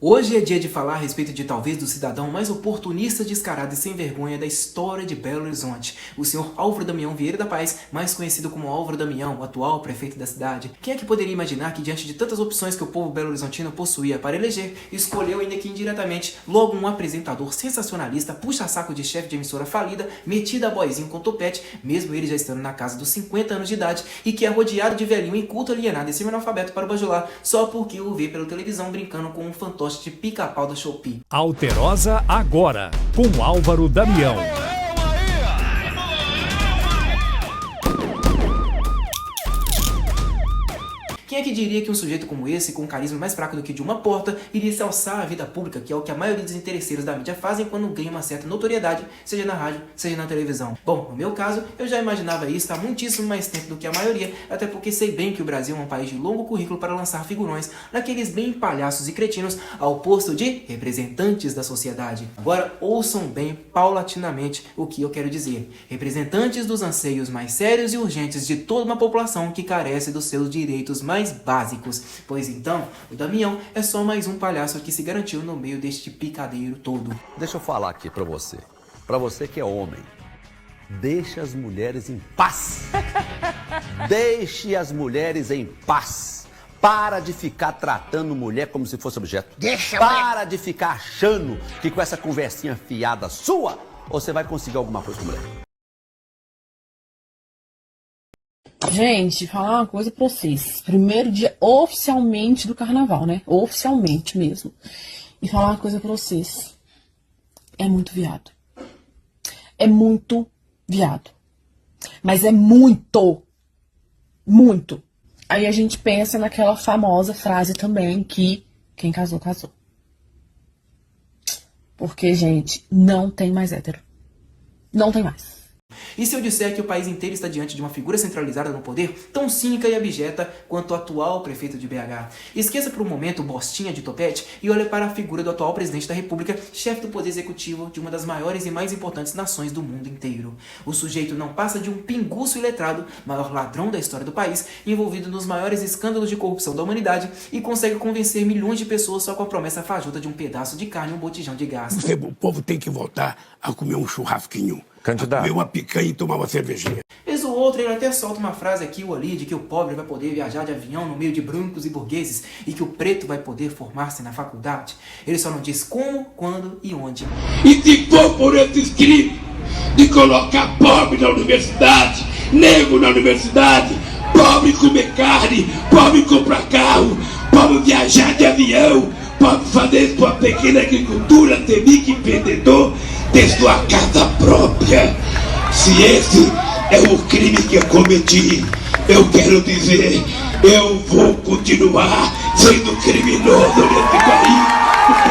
Hoje é dia de falar a respeito de talvez do cidadão mais oportunista, descarado e sem vergonha da história de Belo Horizonte, o senhor Álvaro Damião Vieira da Paz, mais conhecido como Álvaro Damião, o atual prefeito da cidade. Quem é que poderia imaginar que, diante de tantas opções que o povo belo-horizontino possuía para eleger, escolheu, ainda que indiretamente, logo um apresentador sensacionalista, puxa-saco de chefe de emissora falida, metido a boizinho com topete, mesmo ele já estando na casa dos 50 anos de idade, e que é rodeado de velhinho inculto, alienado e semi-analfabeto para bajular, só porque o vê pela televisão brincando com um fantoche de pica-pau da Shopee. Alterosa agora, com Álvaro Damião. Quem é que diria que um sujeito como esse, com um carisma mais fraco do que de uma porta, iria se alçar à vida pública, que é o que a maioria dos interesseiros da mídia fazem quando ganham uma certa notoriedade, seja na rádio, seja na televisão? Bom, no meu caso, eu já imaginava isso há muitíssimo mais tempo do que a maioria, até porque sei bem que o Brasil é um país de longo currículo para lançar figurões, daqueles bem palhaços e cretinos, ao posto de representantes da sociedade. Agora, ouçam bem paulatinamente o que eu quero dizer. Representantes dos anseios mais sérios e urgentes de toda uma população que carece dos seus direitos mais básicos, pois então o Damião é só mais um palhaço que se garantiu no meio deste picadeiro todo. Deixa eu falar aqui pra você que é homem, deixe as mulheres em paz, deixe as mulheres em paz, para de ficar tratando mulher como se fosse objeto, para de ficar achando que com essa conversinha fiada sua, você vai conseguir alguma coisa com mulher. Gente, falar uma coisa pra vocês. Primeiro dia oficialmente do carnaval, né? Oficialmente mesmo. E falar uma coisa pra vocês. É muito viado. É muito viado. Mas é muito. Muito. Aí a gente pensa naquela famosa frase também que quem casou, casou. Porque, gente, não tem mais hétero. Não tem mais. E se eu disser que o país inteiro está diante de uma figura centralizada no poder, tão cínica e abjeta quanto o atual prefeito de BH? Esqueça por um momento o Bostinha de topete e olhe para a figura do atual presidente da República, chefe do poder executivo de uma das maiores e mais importantes nações do mundo inteiro. O sujeito não passa de um pinguço iletrado, maior ladrão da história do país, envolvido nos maiores escândalos de corrupção da humanidade e consegue convencer milhões de pessoas só com a promessa fajuta de um pedaço de carne e um botijão de gás. O povo tem que voltar a comer um churrasquinho. Candidato. Comer uma picanha e tomar uma cervejinha. Vez ou outra ele até solta uma frase aqui ou ali de que o pobre vai poder viajar de avião no meio de brancos e burgueses e que o preto vai poder formar-se na faculdade. Ele só não diz como, quando e onde. E se for por esses crimes de colocar pobre na universidade, negro na universidade, pobre comer carne, pobre comprar carro, pobre viajar de avião, pobre fazer sua pequena agricultura, ter microempreendedor, ter sua casa própria. Se esse é o crime que eu cometi, eu quero dizer, eu vou continuar sendo criminoso nesse país, porque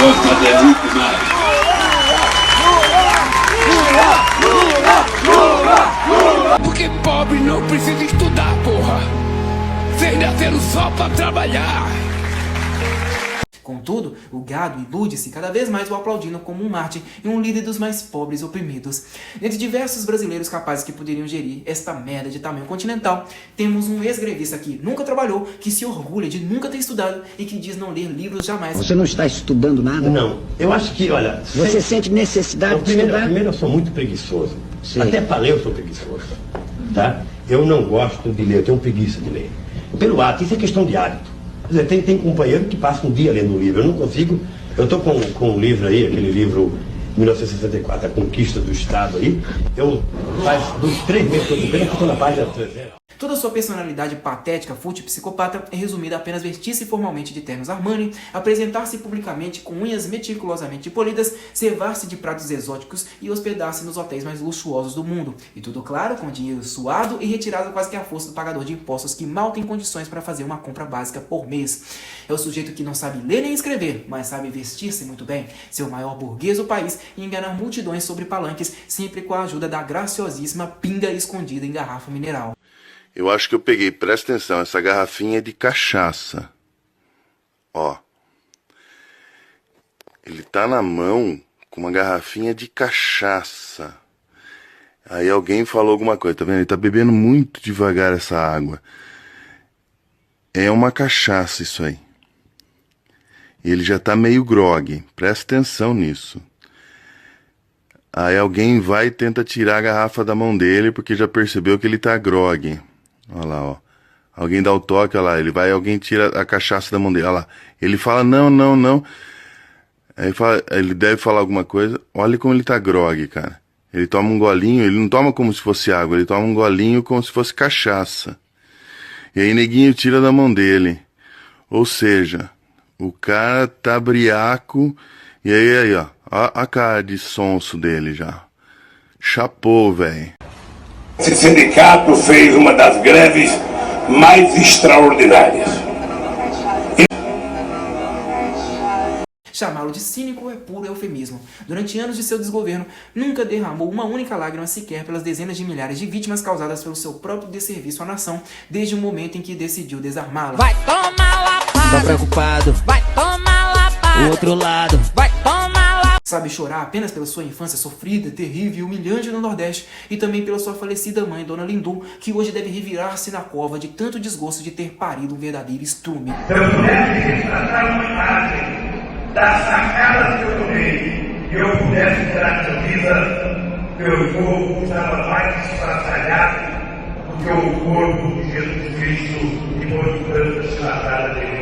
vou fazer muito mais. Porque pobre não precisa estudar, porra. Vocês nasceram só pra trabalhar. Contudo, o gado ilude-se cada vez mais o aplaudindo como um mártir e um líder dos mais pobres oprimidos. Entre diversos brasileiros capazes que poderiam gerir esta merda de tamanho continental, temos um ex-grevista que nunca trabalhou, que se orgulha de nunca ter estudado e que diz não ler livros jamais. Você não está estudando nada? Não, eu acho que, olha... Você sente necessidade de estudar? Primeiro, eu sou muito preguiçoso. Sim. Até para ler eu sou preguiçoso, tá? Eu não gosto de ler, eu tenho preguiça de ler. Pelo ato, isso é questão de hábito. Quer dizer, tem companheiro que passa um dia lendo um livro. Eu não consigo. Eu estou com um livro aí, aquele livro 1964, A Conquista do Estado aí. Eu faz 3 meses que eu estou na página 300. Toda sua personalidade patética, fútil e psicopata é resumida a apenas vestir-se formalmente de ternos Armani, apresentar-se publicamente com unhas meticulosamente polidas, servar-se de pratos exóticos e hospedar-se nos hotéis mais luxuosos do mundo. E tudo claro, com dinheiro suado e retirado quase que à força do pagador de impostos que mal tem condições para fazer uma compra básica por mês. É o sujeito que não sabe ler nem escrever, mas sabe vestir-se muito bem, ser o maior burguês do país e enganar multidões sobre palanques, sempre com a ajuda da graciosíssima pinga escondida em garrafa mineral. Eu acho que eu peguei, presta atenção, essa garrafinha é de cachaça. Ó. Ele tá na mão com uma garrafinha de cachaça. Aí alguém falou alguma coisa, tá vendo? Ele tá bebendo muito devagar essa água. É uma cachaça isso aí. Ele já tá meio grogue. Presta atenção nisso. Aí alguém vai e tenta tirar a garrafa da mão dele porque já percebeu que ele tá grogue. Olha lá, ó. Alguém dá o toque, olha lá. Alguém tira a cachaça da mão dele. Olha lá. Ele fala, não. Aí ele deve falar alguma coisa. Olha como ele tá grogue, cara. Ele toma um golinho, ele não toma como se fosse água, ele toma um golinho como se fosse cachaça. E aí neguinho tira da mão dele. Ou seja, o cara tá briaco. E aí, ó a cara de sonso dele já. Chapou, velho. Esse sindicato fez uma das greves mais extraordinárias. Chamá-lo de cínico é puro eufemismo. Durante anos de seu desgoverno, nunca derramou uma única lágrima sequer pelas dezenas de milhares de vítimas causadas pelo seu próprio desserviço à nação, desde o momento em que decidiu desarmá-la. Vai tomar lapada. Tá preocupado. Vai tomar lapada. O outro lado. Vai tomar lapada. Sabe chorar apenas pela sua infância sofrida, terrível e humilhante no Nordeste, e também pela sua falecida mãe, Dona Lindum, que hoje deve revirar-se na cova de tanto desgosto de ter parido um verdadeiro estrume. Eu pudesse retratar uma imagem das sacadas que eu tomei, e eu pudesse ter a camisa, meu corpo estava mais estraçalhado do que o corpo de Jesus Cristo e portanto estraçalhado de meu.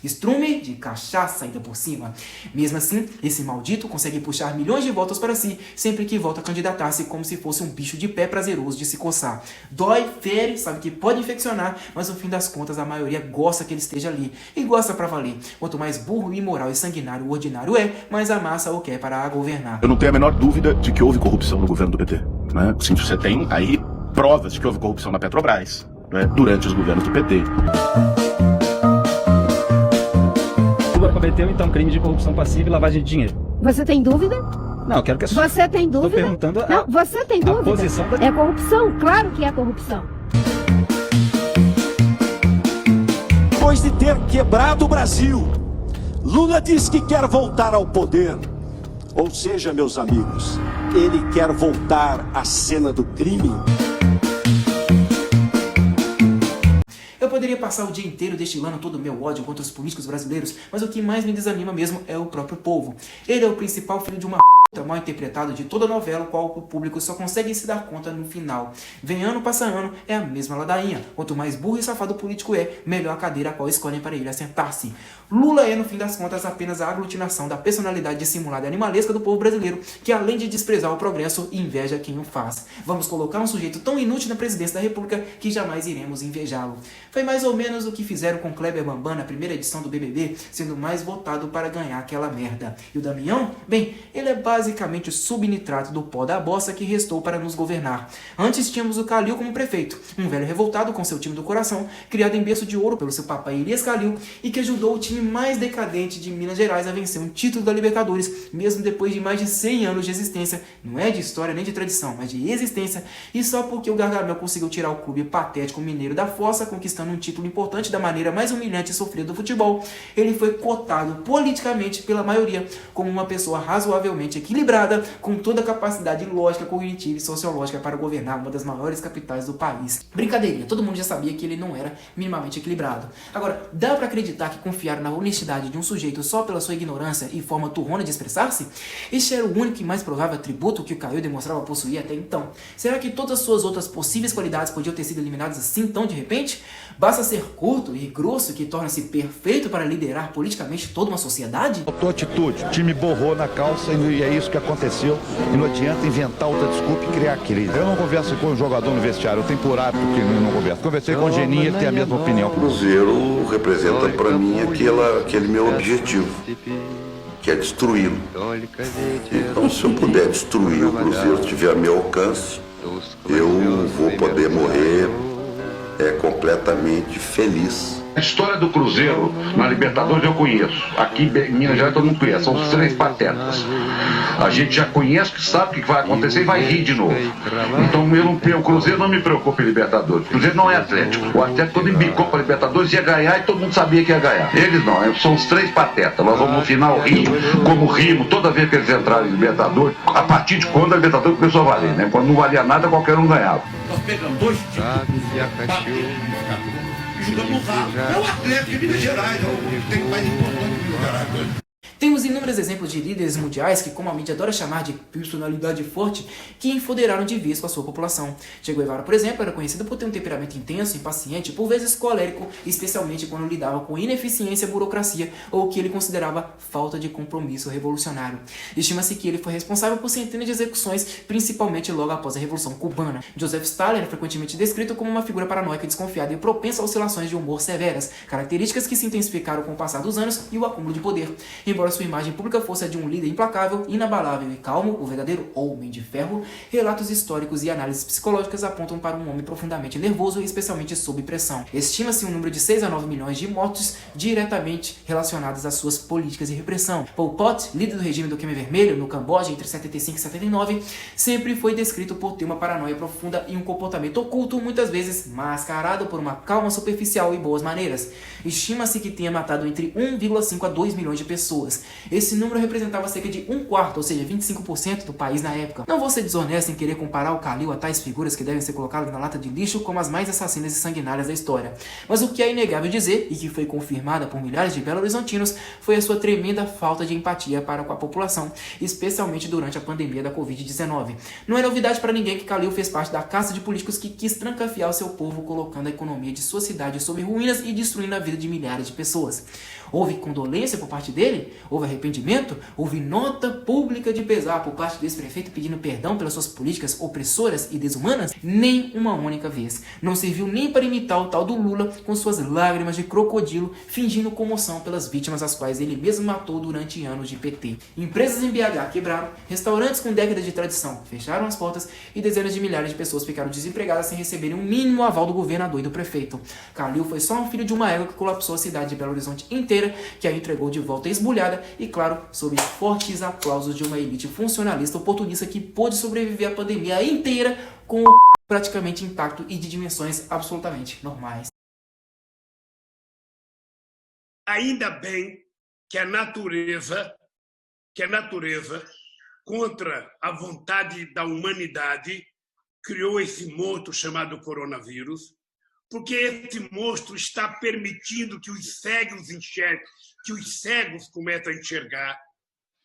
Estrume de cachaça ainda por cima. Mesmo assim, esse maldito consegue puxar milhões de votos para si sempre que volta a candidatar-se como se fosse um bicho de pé prazeroso de se coçar. Dói, fere, sabe que pode infeccionar, mas no fim das contas a maioria gosta que ele esteja ali. E gosta pra valer. Quanto mais burro, imoral e sanguinário o ordinário é, mais a massa o quer para governar. Eu não tenho a menor dúvida de que houve corrupção no governo do PT. Né? Sim, você tem aí provas de que houve corrupção na Petrobras, né? Durante os governos do PT. Cometeu então crime de corrupção passiva e lavagem de dinheiro. Você tem dúvida? Não, eu quero que a senhora... Você tem dúvida? Estou perguntando Não, você tem dúvida? A posição da... É corrupção, claro que é corrupção. Depois de ter quebrado o Brasil, Lula diz que quer voltar ao poder. Ou seja, meus amigos, ele quer voltar à cena do crime. Eu poderia passar o dia inteiro destilando todo o meu ódio contra os políticos brasileiros, mas o que mais me desanima mesmo é o próprio povo. Ele é o principal filho de uma mal interpretado de toda novela, qual o público só consegue se dar conta no final. Vem ano, passa ano, é a mesma ladainha. Quanto mais burro e safado o político é, melhor a cadeira a qual escolhem para ele assentar-se. Lula é, no fim das contas, apenas a aglutinação da personalidade dissimulada e animalesca do povo brasileiro, que além de desprezar o progresso, inveja quem o faz. Vamos colocar um sujeito tão inútil na presidência da República que jamais iremos invejá-lo. Foi mais ou menos o que fizeram com Kleber Bambam na primeira edição do BBB, sendo mais votado para ganhar aquela merda. E o Damião? Bem, ele é basicamente o subnitrato do pó da bossa que restou para nos governar. Antes tínhamos o Calil como prefeito, um velho revoltado com seu time do coração, criado em berço de ouro pelo seu papai Elias Calil, e que ajudou o time mais decadente de Minas Gerais a vencer um título da Libertadores, mesmo depois de mais de 100 anos de existência. Não é de história nem de tradição, mas de existência, e só porque o Gargamel conseguiu tirar o clube patético mineiro da fossa, conquistando um título importante da maneira mais humilhante e sofrida do futebol, ele foi cotado politicamente pela maioria como uma pessoa razoavelmente equilibrada, com toda a capacidade lógica, cognitiva e sociológica para governar uma das maiores capitais do país. Brincadeirinha, todo mundo já sabia que ele não era minimamente equilibrado. Agora, dá pra acreditar que confiaram na honestidade de um sujeito só pela sua ignorância e forma turrona de expressar-se? Este era o único e mais provável atributo que o Calil demonstrava possuir até então. Será que todas as suas outras possíveis qualidades podiam ter sido eliminadas assim tão de repente? Basta ser curto e grosso que torna-se perfeito para liderar politicamente toda uma sociedade? Faltou atitude, o time borrou na calça e é isso que aconteceu. E não adianta inventar outra desculpa e criar crise. Eu não converso com o jogador no vestiário, eu tenho por hábito que não converso. Conversei com o Geninho, ele tem a mesma opinião. O Cruzeiro representa para mim aquele meu objetivo, que é destruí-lo. Então, se eu puder destruir o Cruzeiro, se tiver a meu alcance, eu vou poder morrer completamente feliz. A história do Cruzeiro na Libertadores eu conheço. Aqui em Minas Gerais todo mundo conhece. São os três patetas. A gente já conhece, que sabe o que vai acontecer e vai rir de novo. Então o Cruzeiro não me preocupa em Libertadores. O Cruzeiro não é Atlético. O Atlético quando embicou para Libertadores ia ganhar e todo mundo sabia que ia ganhar. Eles não, são os três patetas. Nós vamos no final rir, como rimos toda vez que eles entraram em Libertadores. A partir de quando a Libertadores começou a valer, né? Quando não valia nada, qualquer um ganhava. Nós pegamos dois títulos, ajuda no ralo. É o Atlético de Minas Gerais, tem mais importante que Minas Gerais. Temos inúmeros exemplos de líderes mundiais que, como a mídia adora chamar de personalidade forte, que enfoderaram de vez com a sua população. Che Guevara, por exemplo, era conhecido por ter um temperamento intenso, impaciente, por vezes colérico, especialmente quando lidava com ineficiência, burocracia ou o que ele considerava falta de compromisso revolucionário. Estima-se que ele foi responsável por centenas de execuções, principalmente logo após a Revolução Cubana. Joseph Stalin é frequentemente descrito como uma figura paranoica, desconfiada e propensa a oscilações de humor severas, características que se intensificaram com o passar dos anos e o acúmulo de poder. Embora sua imagem pública fosse a de um líder implacável, inabalável e calmo, o verdadeiro Homem de Ferro, relatos históricos e análises psicológicas apontam para um homem profundamente nervoso e especialmente sob pressão. Estima-se um número de 6 a 9 milhões de mortos diretamente relacionados às suas políticas de repressão. Pol Pot, líder do regime do Khmer Vermelho no Camboja entre 75 e 79, sempre foi descrito por ter uma paranoia profunda e um comportamento oculto, muitas vezes mascarado por uma calma superficial e boas maneiras. Estima-se que tenha matado entre 1,5 a 2 milhões de pessoas. Esse número representava cerca de 1/4, ou seja, 25% do país na época. Não vou ser desonesto em querer comparar o Khalil a tais figuras que devem ser colocadas na lata de lixo como as mais assassinas e sanguinárias da história. Mas o que é inegável dizer, e que foi confirmada por milhares de belo-horizontinos, foi a sua tremenda falta de empatia para com a população, especialmente durante a pandemia da Covid-19. Não é novidade para ninguém que Khalil fez parte da casta de políticos que quis trancafiar o seu povo, colocando a economia de sua cidade sob ruínas e destruindo a vida de milhares de pessoas. Houve condolência por parte dele? Houve arrependimento? Houve nota pública de pesar por parte desse prefeito pedindo perdão pelas suas políticas opressoras e desumanas? Nem uma única vez. Não serviu nem para imitar o tal do Lula com suas lágrimas de crocodilo, fingindo comoção pelas vítimas as quais ele mesmo matou durante anos de PT. Empresas em BH quebraram, restaurantes com décadas de tradição fecharam as portas e dezenas de milhares de pessoas ficaram desempregadas sem receberem um mínimo aval do governador e do prefeito. Khalil foi só um filho de uma égua que colapsou a cidade de Belo Horizonte inteira, que a entregou de volta esbulhada e, claro, sob fortes aplausos de uma elite funcionalista oportunista que pôde sobreviver à pandemia inteira com o praticamente intacto e de dimensões absolutamente normais. Ainda bem que a natureza, contra a vontade da humanidade, criou esse monstro chamado coronavírus, porque esse monstro está permitindo que os cegos enxerguem, que os cegos começam a enxergar,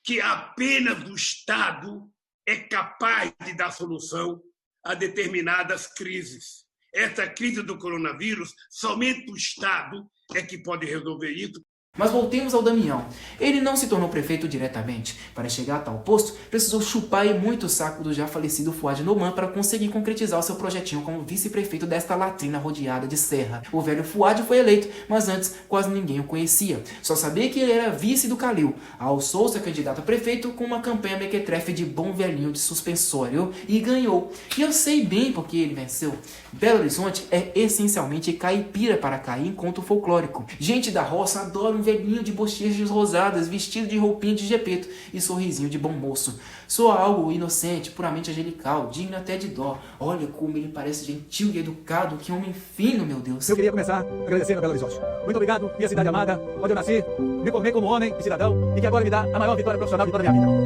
que apenas o Estado é capaz de dar solução a determinadas crises. Essa crise do coronavírus, somente o Estado é que pode resolver isso. Mas voltemos ao Damião. Ele não se tornou prefeito diretamente. Para chegar a tal posto, precisou chupar e muito o saco do já falecido Fuad Noman para conseguir concretizar o seu projetinho como vice-prefeito desta latrina rodeada de serra. O velho Fuad foi eleito, mas antes quase ninguém o conhecia. Só sabia que ele era vice do Khalil. Alçou-se a candidato a prefeito com uma campanha mequetrefe de bom velhinho de suspensório e ganhou. E eu sei bem porque ele venceu. Belo Horizonte é essencialmente caipira para cair em conto folclórico. Gente da roça adora um velhinho de bochechas rosadas, vestido de roupinha de gepeto e sorrisinho de bom moço. Soa algo inocente, puramente angelical, digno até de dó. Olha como ele parece gentil e educado, que homem fino, meu Deus. Eu queria começar agradecendo a Belo Horizonte. Muito obrigado, minha cidade amada, onde eu nasci, me formei como homem e cidadão, e que agora me dá a maior vitória profissional de toda a minha vida.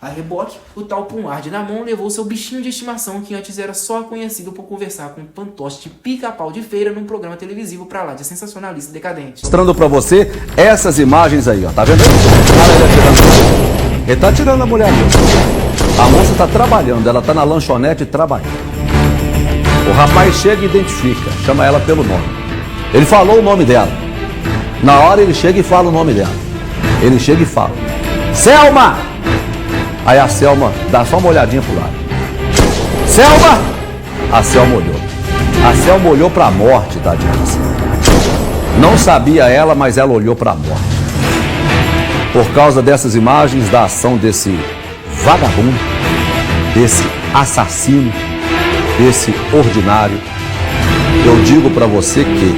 A reboque, o tal Punhard na mão levou seu bichinho de estimação que antes era só conhecido por conversar com um fantoche de pica-pau de feira num programa televisivo pra lá de sensacionalista decadente. Mostrando pra você essas imagens aí, ó. Tá vendo? Ele tá tirando a mulher dele. A moça tá trabalhando, ela tá na lanchonete trabalhando. O rapaz chega e identifica, chama ela pelo nome. Ele falou o nome dela. Na hora ele chega e fala o nome dela. Ele chega e fala: Selma! Aí a Selma dá só uma olhadinha pro lado. Selma! A Selma olhou. A Selma olhou pra morte, tadinha. Não sabia ela, mas ela olhou pra morte. Por causa dessas imagens da ação desse vagabundo, desse assassino, desse ordinário, eu digo pra você que...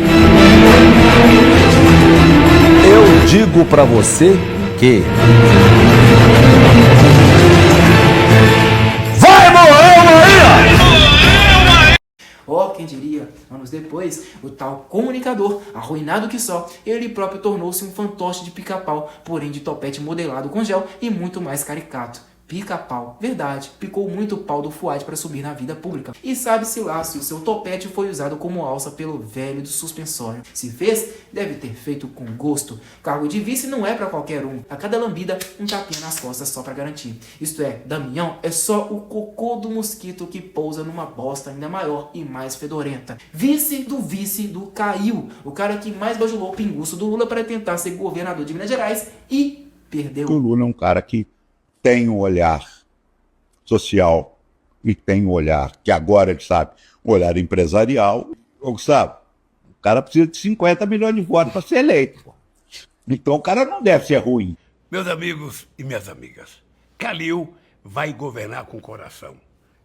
Oh, quem diria, anos depois, depois, o tal comunicador, arruinado que só, ele próprio tornou-se um fantoche de pica-pau, porém de topete modelado com gel e muito mais caricato. Pica-pau. Verdade, picou muito o pau do Fuad para subir na vida pública. E sabe-se lá se o seu topete foi usado como alça pelo velho do suspensório. Se fez, deve ter feito com gosto. Cargo de vice não é para qualquer um. A cada lambida, um tapinha nas costas só para garantir. Isto é, Damião é só o cocô do mosquito que pousa numa bosta ainda maior e mais fedorenta. Vice do Caiu, o cara que mais bajulou o pinguço do Lula para tentar ser governador de Minas Gerais e perdeu. O Lula é um cara que tem um olhar social e tem um olhar, que agora ele sabe, um olhar empresarial. Sabe, o cara precisa de 50 milhões de votos para ser eleito. Então o cara não deve ser ruim. Meus amigos e minhas amigas, Calil vai governar com coração.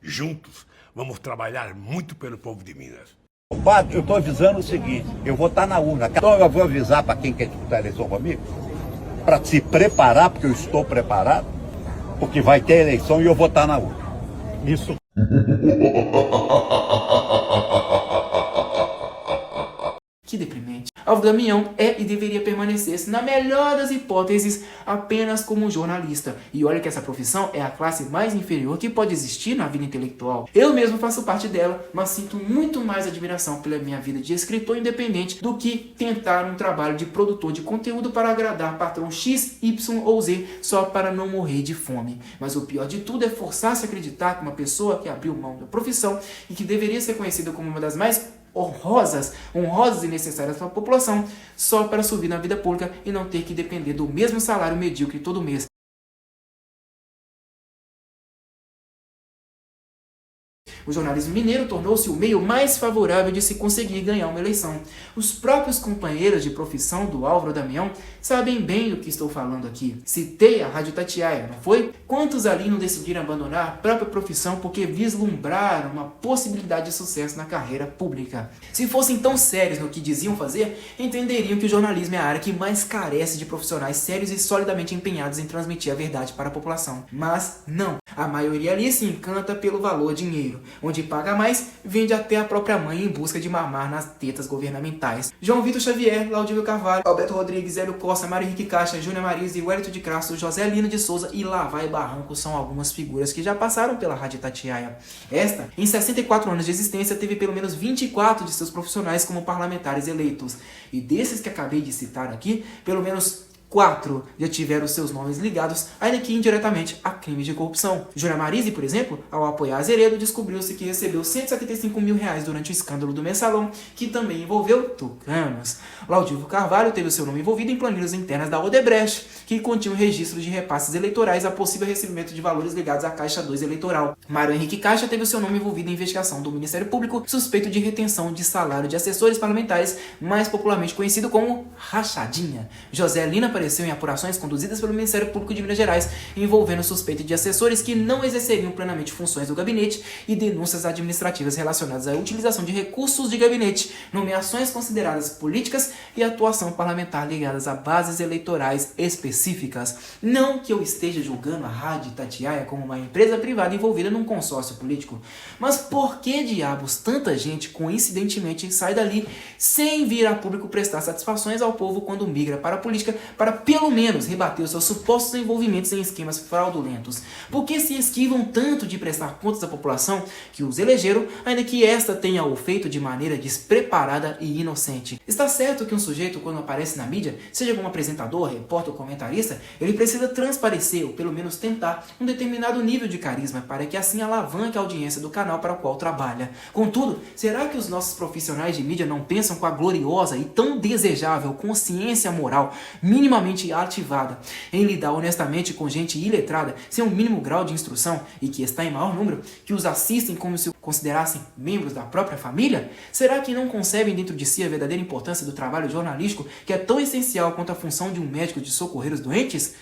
Juntos vamos trabalhar muito pelo povo de Minas. Padre, eu estou avisando o seguinte, eu vou estar na urna. Então eu vou avisar para quem quer disputar a eleição comigo, para se preparar, porque eu estou preparado, porque vai ter eleição e eu vou estar na urna. Isso. Que deprimente. Álvaro Damião é e deveria permanecer, na melhor das hipóteses, apenas como jornalista. E olha que essa profissão é a classe mais inferior que pode existir na vida intelectual. Eu mesmo faço parte dela, mas sinto muito mais admiração pela minha vida de escritor independente do que tentar um trabalho de produtor de conteúdo para agradar patrão X, Y ou Z só para não morrer de fome. Mas o pior de tudo é forçar-se a acreditar que uma pessoa que abriu mão da profissão e que deveria ser conhecida como uma das mais honrosas e necessárias para a população, só para subir na vida pública e não ter que depender do mesmo salário medíocre todo mês. O jornalismo mineiro tornou-se o meio mais favorável de se conseguir ganhar uma eleição. Os próprios companheiros de profissão do Álvaro Damião sabem bem do que estou falando aqui. Citei a Rádio Itatiaia, não foi? Quantos ali não decidiram abandonar a própria profissão porque vislumbraram uma possibilidade de sucesso na carreira pública? Se fossem tão sérios no que diziam fazer, entenderiam que o jornalismo é a área que mais carece de profissionais sérios e solidamente empenhados em transmitir a verdade para a população. Mas não. A maioria ali se encanta pelo valor dinheiro. Onde paga mais, vende até a própria mãe em busca de mamar nas tetas governamentais. João Vitor Xavier, Laudívio Carvalho, Alberto Rodrigues, Hélio Costa, Mário Henrique Caixa, Júnior Marisa, Wellington de Castro, José Lino de Souza e lá vai Barranco são algumas figuras que já passaram pela Rádio Itatiaia. Esta, em 64 anos de existência, teve pelo menos 24 de seus profissionais como parlamentares eleitos. E desses que acabei de citar aqui, pelo menos 4 já tiveram seus nomes ligados, ainda que indiretamente, a crimes de corrupção. Júnior Marisa, por exemplo, ao apoiar Azeredo, descobriu-se que recebeu R$175 mil durante o escândalo do Mensalão, que também envolveu tucanos. Laudívio Carvalho teve o seu nome envolvido em planilhas internas da Odebrecht, que continham registros de repasses eleitorais a possível recebimento de valores ligados à Caixa 2 eleitoral. Mário Henrique Caixa teve o seu nome envolvido em investigação do Ministério Público, suspeito de retenção de salário de assessores parlamentares, mais popularmente conhecido como rachadinha. José Lina apareceu em apurações conduzidas pelo Ministério Público de Minas Gerais, envolvendo suspeita de assessores que não exerceriam plenamente funções do gabinete e denúncias administrativas relacionadas à utilização de recursos de gabinete, nomeações consideradas políticas e atuação parlamentar ligadas a bases eleitorais específicas. Não que eu esteja julgando a Rádio Itatiaia como uma empresa privada envolvida num consórcio político, mas por que diabos tanta gente coincidentemente sai dali sem vir a público prestar satisfações ao povo quando migra para a política para pelo menos rebater os seus supostos envolvimentos em esquemas fraudulentos? Por que se esquivam tanto de prestar contas à população que os elegeram, ainda que esta tenha o feito de maneira despreparada e inocente? Está certo que um sujeito, quando aparece na mídia, seja como apresentador, repórter ou comentarista, ele precisa transparecer, ou pelo menos tentar, um determinado nível de carisma para que assim alavanque a audiência do canal para o qual trabalha. Contudo, será que os nossos profissionais de mídia não pensam com a gloriosa e tão desejável consciência moral minimamente ativada em lidar honestamente com gente iletrada sem um mínimo grau de instrução e que está em maior número, que os assistem como se considerassem membros da própria família? Será que não concebem dentro de si a verdadeira importância do trabalho jornalístico, que é tão essencial quanto a função de um médico de socorrer os doentes?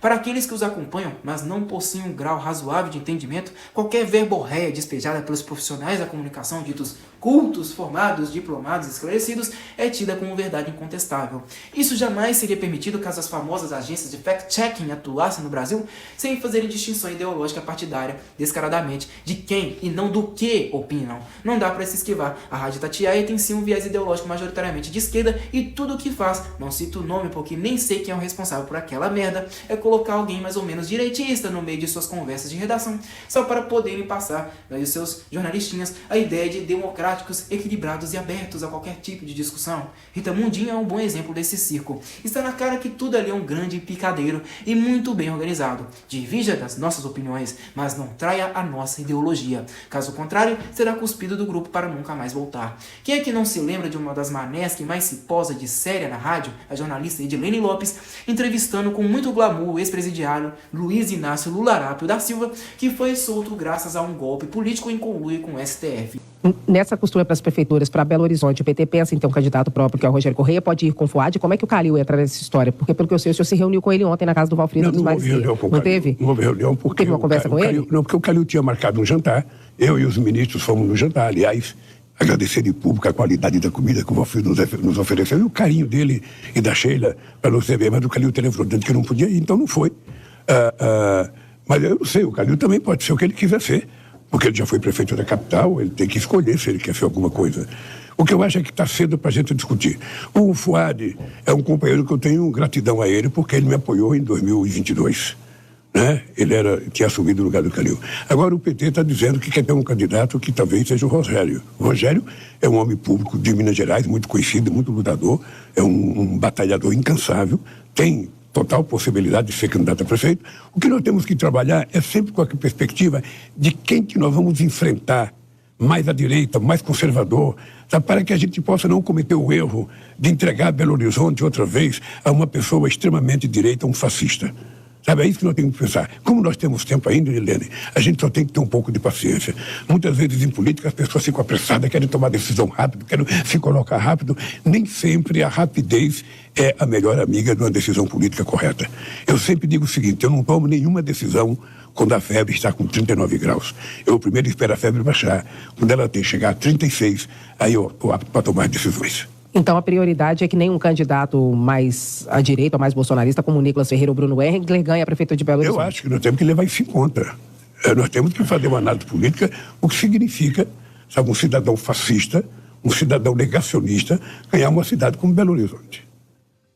Para aqueles que os acompanham, mas não possuem um grau razoável de entendimento, qualquer verborréia despejada pelos profissionais da comunicação ditos cultos, formados, diplomados, esclarecidos, é tida como verdade incontestável. Isso jamais seria permitido caso as famosas agências de fact-checking atuassem no Brasil sem fazerem distinção ideológica partidária descaradamente de quem e não do que opinam. Não dá para se esquivar. A Rádio Itatiaia tem sim um viés ideológico majoritariamente de esquerda e tudo o que faz, não cito o nome porque nem sei quem é o responsável por aquela merda, é colocar alguém mais ou menos direitista no meio de suas conversas de redação, só para poderem passar daí os seus jornalistinhas a ideia de democráticos, equilibrados e abertos a qualquer tipo de discussão. Rita Mundinho é um bom exemplo desse circo. Está na cara que tudo ali é um grande picadeiro e muito bem organizado. Divija das nossas opiniões, mas não traia a nossa ideologia. Caso contrário, será cuspido do grupo para nunca mais voltar. Quem é que não se lembra de uma das manés que mais se posa de séria na rádio, a jornalista Edilene Lopes, entrevistando com muito glamour o ex-presidiário Luiz Inácio Lularápio da Silva, que foi solto graças a um golpe político em conluio com o STF. Nessa costura para as prefeituras, para Belo Horizonte, o PT pensa em ter um candidato próprio, que é o Rogério Correia, pode ir com o Fuad? Como é que o Calil entra nessa história? Porque, pelo que eu sei, o senhor se reuniu com ele ontem na casa do Valfrido dos Mais. Não teve? Não houve reunião porque... Teve uma conversa com ele? Não, porque o Calil tinha marcado um jantar, eu e os ministros fomos no jantar, aliás, agradecer em público a qualidade da comida que o Valfrido nos ofereceu e o carinho dele e da Sheila para nos receber, mas o Calil telefonou dizendo que não podia ir, então não foi. Mas eu não sei, o Calil também pode ser o que ele quiser ser. Porque ele já foi prefeito da capital, ele tem que escolher se ele quer ser alguma coisa. O que eu acho é que está cedo para a gente discutir. O Fuad é um companheiro que eu tenho gratidão a ele, porque ele me apoiou em 2022. Né? Ele tinha assumido o lugar do Calil. Agora o PT está dizendo que quer ter um candidato que talvez seja o Rogério. O Rogério é um homem público de Minas Gerais, muito conhecido, muito lutador, é um batalhador incansável, tem total possibilidade de ser candidato a prefeito. O que nós temos que trabalhar é sempre com a perspectiva de quem que nós vamos enfrentar mais à direita, mais conservador, sabe, para que a gente possa não cometer o erro de entregar Belo Horizonte outra vez a uma pessoa extremamente direita, um fascista. Sabe, é isso que nós temos que pensar. Como nós temos tempo ainda, Helene, a gente só tem que ter um pouco de paciência. Muitas vezes em política as pessoas ficam apressadas, querem tomar decisão rápido, querem se colocar rápido. Nem sempre a rapidez é a melhor amiga de uma decisão política correta. Eu sempre digo o seguinte, eu não tomo nenhuma decisão quando a febre está com 39 graus. Eu primeiro espero a febre baixar. Quando ela chegar a 36, aí eu estou apto para tomar decisões. Então a prioridade é que nenhum candidato mais à direita ou mais bolsonarista, como o Nicolas Ferreira ou Bruno Henrique, ganhe a prefeitura de Belo Horizonte. Eu acho que nós temos que levar isso em conta. Nós temos que fazer uma análise política, o que significa, sabe, um cidadão fascista, um cidadão negacionista, ganhar uma cidade como Belo Horizonte.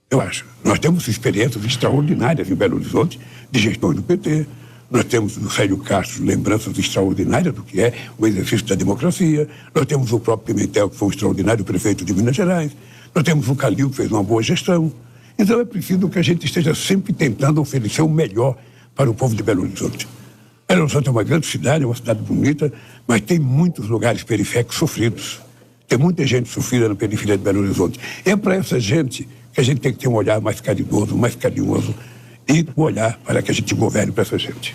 Eu acho. Nós temos experiências extraordinárias em Belo Horizonte, de gestões do PT. Nós temos no Célio Castro lembranças extraordinárias do que é o exercício da democracia. Nós temos o próprio Pimentel, que foi um extraordinário prefeito de Minas Gerais. Nós temos o Calil, que fez uma boa gestão. Então é preciso que a gente esteja sempre tentando oferecer o melhor para o povo de Belo Horizonte. Belo Horizonte é uma grande cidade, é uma cidade bonita, mas tem muitos lugares periféricos sofridos. Tem muita gente sofrida na periferia de Belo Horizonte. É para essa gente que a gente tem que ter um olhar mais caridoso, mais carinhoso e olhar para que a gente governe para essa gente.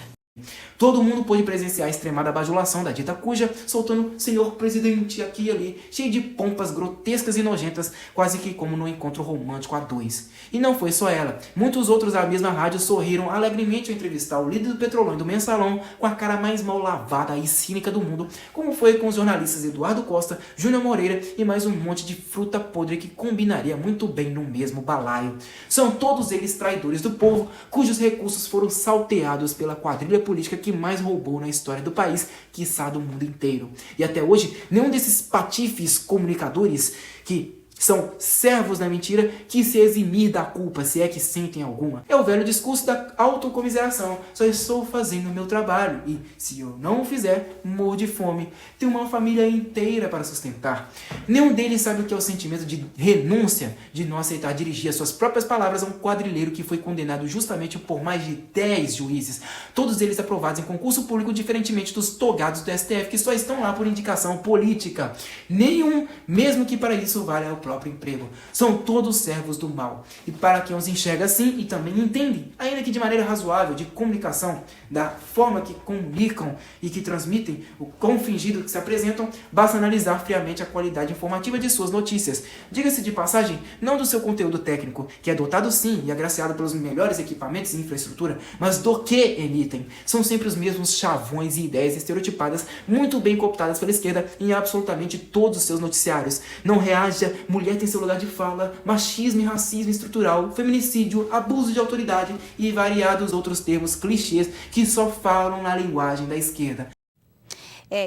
Todo mundo pôde presenciar a extremada bajulação da dita cuja, soltando senhor presidente aqui e ali, cheio de pompas grotescas e nojentas, quase que como no encontro romântico a dois. E não foi só ela. Muitos outros da mesma rádio sorriram alegremente ao entrevistar o líder do Petrolão e do Mensalão com a cara mais mal lavada e cínica do mundo, como foi com os jornalistas Eduardo Costa, Júnior Moreira e mais um monte de fruta podre que combinaria muito bem no mesmo balaio. São todos eles traidores do povo, cujos recursos foram salteados pela quadrilha política que mais roubou na história do país, quiçá do mundo inteiro. E até hoje, nenhum desses patifes comunicadores que são servos da mentira quis se eximir da culpa, se é que sentem alguma. É o velho discurso da autocomiseração. Só estou fazendo o meu trabalho e, se eu não o fizer, morro de fome. Tenho uma família inteira para sustentar. Nenhum deles sabe o que é o sentimento de renúncia, de não aceitar dirigir as suas próprias palavras a um quadrilheiro que foi condenado justamente por mais de 10 juízes. Todos eles aprovados em concurso público, diferentemente dos togados do STF, que só estão lá por indicação política. Nenhum, mesmo que para isso valha o próprio emprego. São todos servos do mal. E para quem os enxerga assim e também entende, ainda que de maneira razoável, de comunicação, da forma que comunicam e que transmitem, o quão fingido que se apresentam, basta analisar friamente a qualidade informativa de suas notícias. Diga-se de passagem, não do seu conteúdo técnico, que é dotado sim e agraciado pelos melhores equipamentos e infraestrutura, mas do que emitem. São sempre os mesmos chavões e ideias estereotipadas, muito bem cooptadas pela esquerda em absolutamente todos os seus noticiários. Não reaja, mulher tem seu lugar de fala, machismo e racismo estrutural, feminicídio, abuso de autoridade e variados outros termos clichês que só falam na linguagem da esquerda.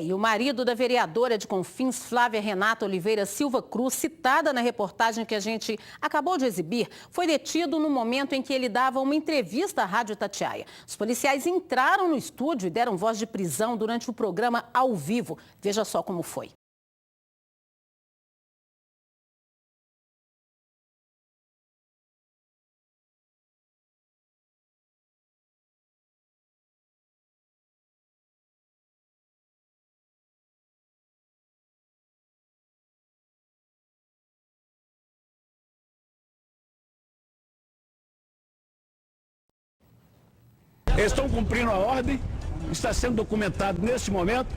E o marido da vereadora de Confins, Flávia Renata Oliveira Silva Cruz, citada na reportagem que a gente acabou de exibir, foi detido no momento em que ele dava uma entrevista à Rádio Itatiaia. Os policiais entraram no estúdio e deram voz de prisão durante o programa ao vivo. Veja só como foi. Eles estão cumprindo a ordem, está sendo documentado neste momento.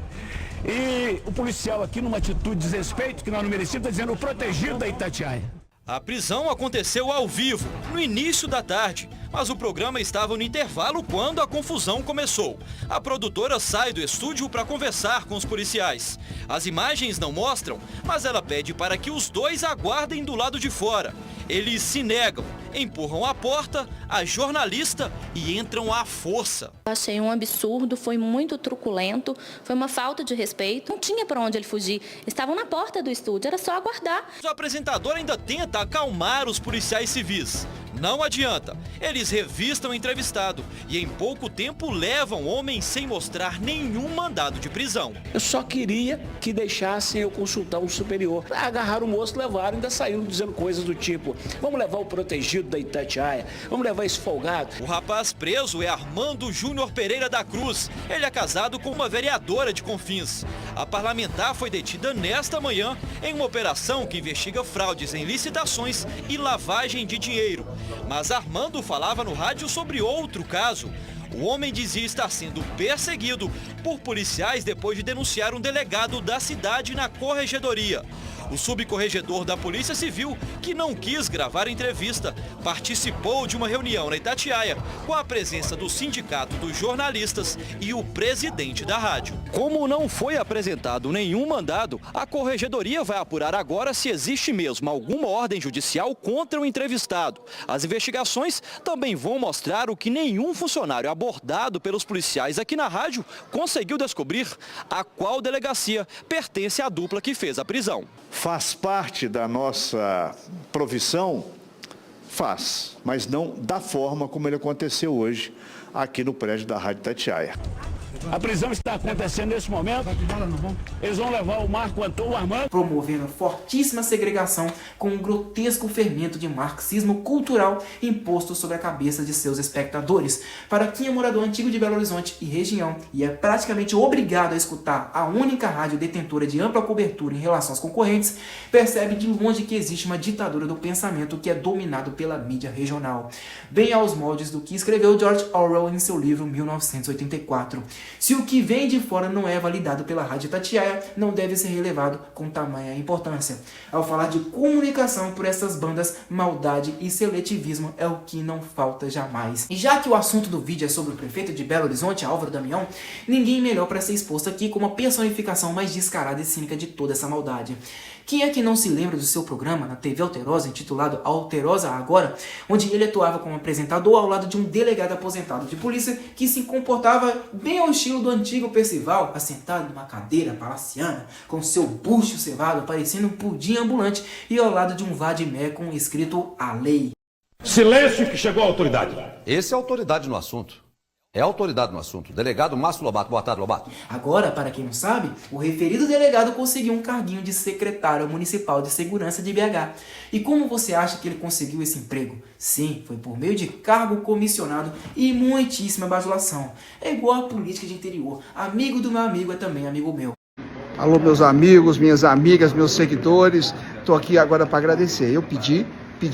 E o policial aqui, numa atitude de desrespeito que nós não merecíamos, está dizendo o protegido da Itatiaia. A prisão aconteceu ao vivo, no início da tarde, mas o programa estava no intervalo quando a confusão começou. A produtora sai do estúdio para conversar com os policiais. As imagens não mostram, mas ela pede para que os dois aguardem do lado de fora. Eles se negam, empurram a porta, a jornalista e entram à força. Achei um absurdo, foi muito truculento, foi uma falta de respeito. Não tinha para onde ele fugir, estavam na porta do estúdio, era só aguardar. O apresentador ainda tenta acalmar os policiais civis. Não adianta, eles revistam o entrevistado e em pouco tempo levam o homem sem mostrar nenhum mandado de prisão. Eu só queria que deixassem eu consultar um superior. Agarraram o moço, levaram, ainda saíram dizendo coisas do tipo: vamos levar o protegido da Itatiaia, vamos levar esse folgado. O rapaz preso é Armando Júnior Pereira da Cruz. Ele é casado com uma vereadora de Confins. A parlamentar foi detida nesta manhã em uma operação que investiga fraudes em licitações e lavagem de dinheiro. Mas Armando falava no rádio sobre outro caso. O homem dizia estar sendo perseguido por policiais depois de denunciar um delegado da cidade na corregedoria. O subcorregedor da Polícia Civil, que não quis gravar a entrevista, participou de uma reunião na Itatiaia com a presença do Sindicato dos Jornalistas e o presidente da rádio. Como não foi apresentado nenhum mandado, a corregedoria vai apurar agora se existe mesmo alguma ordem judicial contra o entrevistado. As investigações também vão mostrar o que nenhum funcionário abordado pelos policiais aqui na rádio conseguiu descobrir: a qual delegacia pertence à dupla que fez a prisão. Faz parte da nossa profissão? Faz, mas não da forma como ele aconteceu hoje aqui no prédio da Rádio Itatiaia. A prisão está acontecendo nesse momento. Eles vão levar o Marco Antônio Armando. Promovendo fortíssima segregação com um grotesco fermento de marxismo cultural imposto sobre a cabeça de seus espectadores. Para quem é morador antigo de Belo Horizonte e região e é praticamente obrigado a escutar a única rádio detentora de ampla cobertura em relação aos concorrentes, percebe de longe que existe uma ditadura do pensamento que é dominado pela mídia regional. Bem aos moldes do que escreveu George Orwell em seu livro 1984. Se o que vem de fora não é validado pela Rádio Itatiaia, não deve ser relevado com tamanha importância. Ao falar de comunicação por essas bandas, maldade e seletivismo é o que não falta jamais. E já que o assunto do vídeo é sobre o prefeito de Belo Horizonte, Álvaro Damião, ninguém melhor para ser exposto aqui como a personificação mais descarada e cínica de toda essa maldade. Quem é que não se lembra do seu programa na TV Alterosa, intitulado Alterosa Agora, onde ele atuava como apresentador ao lado de um delegado aposentado de polícia que se comportava bem ao estilo do antigo Percival, assentado numa cadeira palaciana, com seu bucho cevado parecendo um pudim ambulante e ao lado de um vadimé com escrito A Lei. Silêncio que chegou a autoridade. Esse é autoridade no assunto. É autoridade no assunto. Delegado Márcio Lobato. Boa tarde, Lobato. Agora, para quem não sabe, o referido delegado conseguiu um carguinho de secretário municipal de segurança de BH. E como você acha que ele conseguiu esse emprego? Sim, foi por meio de cargo comissionado e muitíssima bajulação. É igual a política de interior. Amigo do meu amigo é também amigo meu. Alô, meus amigos, minhas amigas, meus seguidores. Estou aqui agora para agradecer. Eu pedi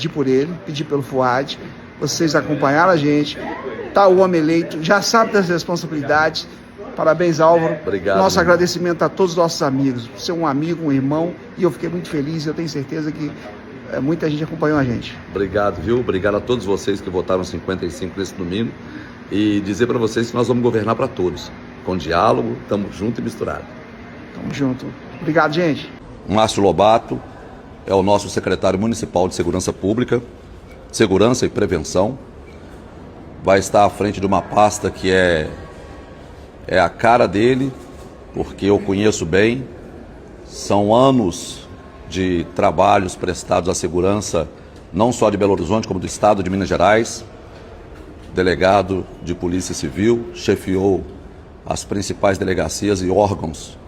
por ele, pedi pelo Fuad. Vocês acompanharam a gente. Tá o homem eleito, já sabe das responsabilidades. Parabéns, Álvaro. Obrigado. Nosso agradecimento a todos os nossos amigos. Você é um amigo, um irmão, e eu fiquei muito feliz. Eu tenho certeza que muita gente acompanhou a gente. Obrigado, viu? Obrigado a todos vocês que votaram 55 nesse domingo. E dizer para vocês que nós vamos governar para todos. Com diálogo, estamos juntos e misturados. Tamo junto. Obrigado, gente. Márcio Lobato é o nosso secretário municipal de Segurança Pública, Segurança e Prevenção. Vai estar à frente de uma pasta que é a cara dele, porque eu conheço bem. São anos de trabalhos prestados à segurança, não só de Belo Horizonte, como do estado de Minas Gerais. Delegado de Polícia Civil, chefiou as principais delegacias e órgãos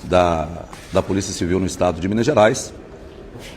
da Polícia Civil no estado de Minas Gerais.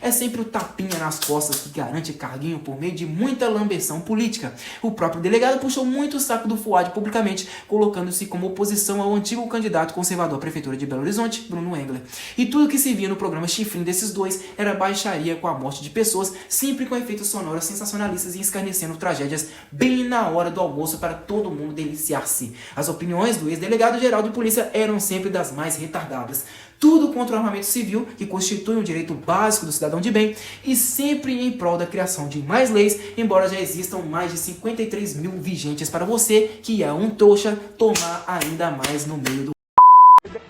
É sempre o tapinha nas costas que garante carguinho por meio de muita lambeção política. O próprio delegado puxou muito o saco do Fuad publicamente, colocando-se como oposição ao antigo candidato conservador à prefeitura de Belo Horizonte, Bruno Engler. E tudo que se via no programa chifrinho desses dois era baixaria com a morte de pessoas, sempre com efeitos sonoros sensacionalistas e escarnecendo tragédias bem na hora do almoço para todo mundo deliciar-se. As opiniões do ex-delegado-geral de polícia eram sempre das mais retardadas. Tudo contra o armamento civil, que constitui um direito básico do cidadão de bem, e sempre em prol da criação de mais leis, embora já existam mais de 53 mil vigentes para você, que é um trouxa, tomar ainda mais no meio do...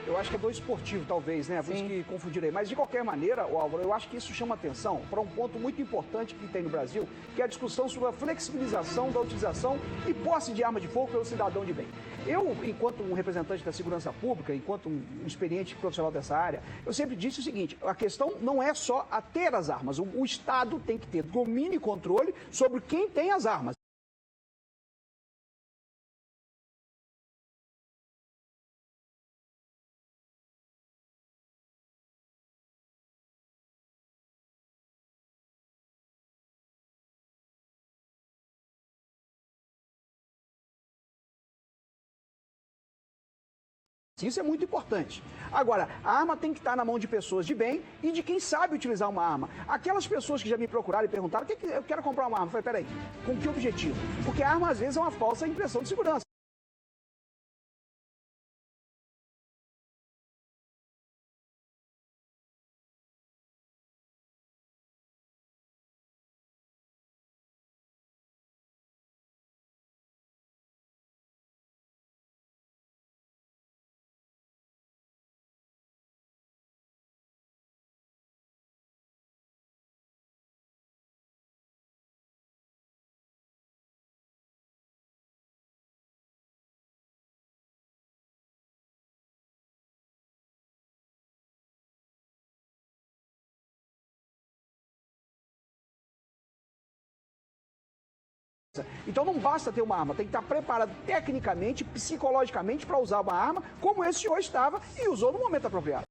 Eu acho que é do esportivo, talvez, né? Por isso que confundirei. Mas, de qualquer maneira, Álvaro, eu acho que isso chama atenção para um ponto muito importante que tem no Brasil, que é a discussão sobre a flexibilização da utilização e posse de arma de fogo pelo cidadão de bem. Eu, enquanto um representante da segurança pública, enquanto um experiente profissional dessa área, eu sempre disse o seguinte: a questão não é só a ter as armas. O Estado tem que ter domínio e controle sobre quem tem as armas. Isso é muito importante. Agora, a arma tem que estar na mão de pessoas de bem e de quem sabe utilizar uma arma. Aquelas pessoas que já me procuraram e perguntaram: eu quero comprar uma arma. Eu falei: peraí, com que objetivo? Porque a arma às vezes é uma falsa impressão de segurança. Então não basta ter uma arma, tem que estar preparado tecnicamente, psicologicamente para usar uma arma, como esse senhor estava e usou no momento apropriado.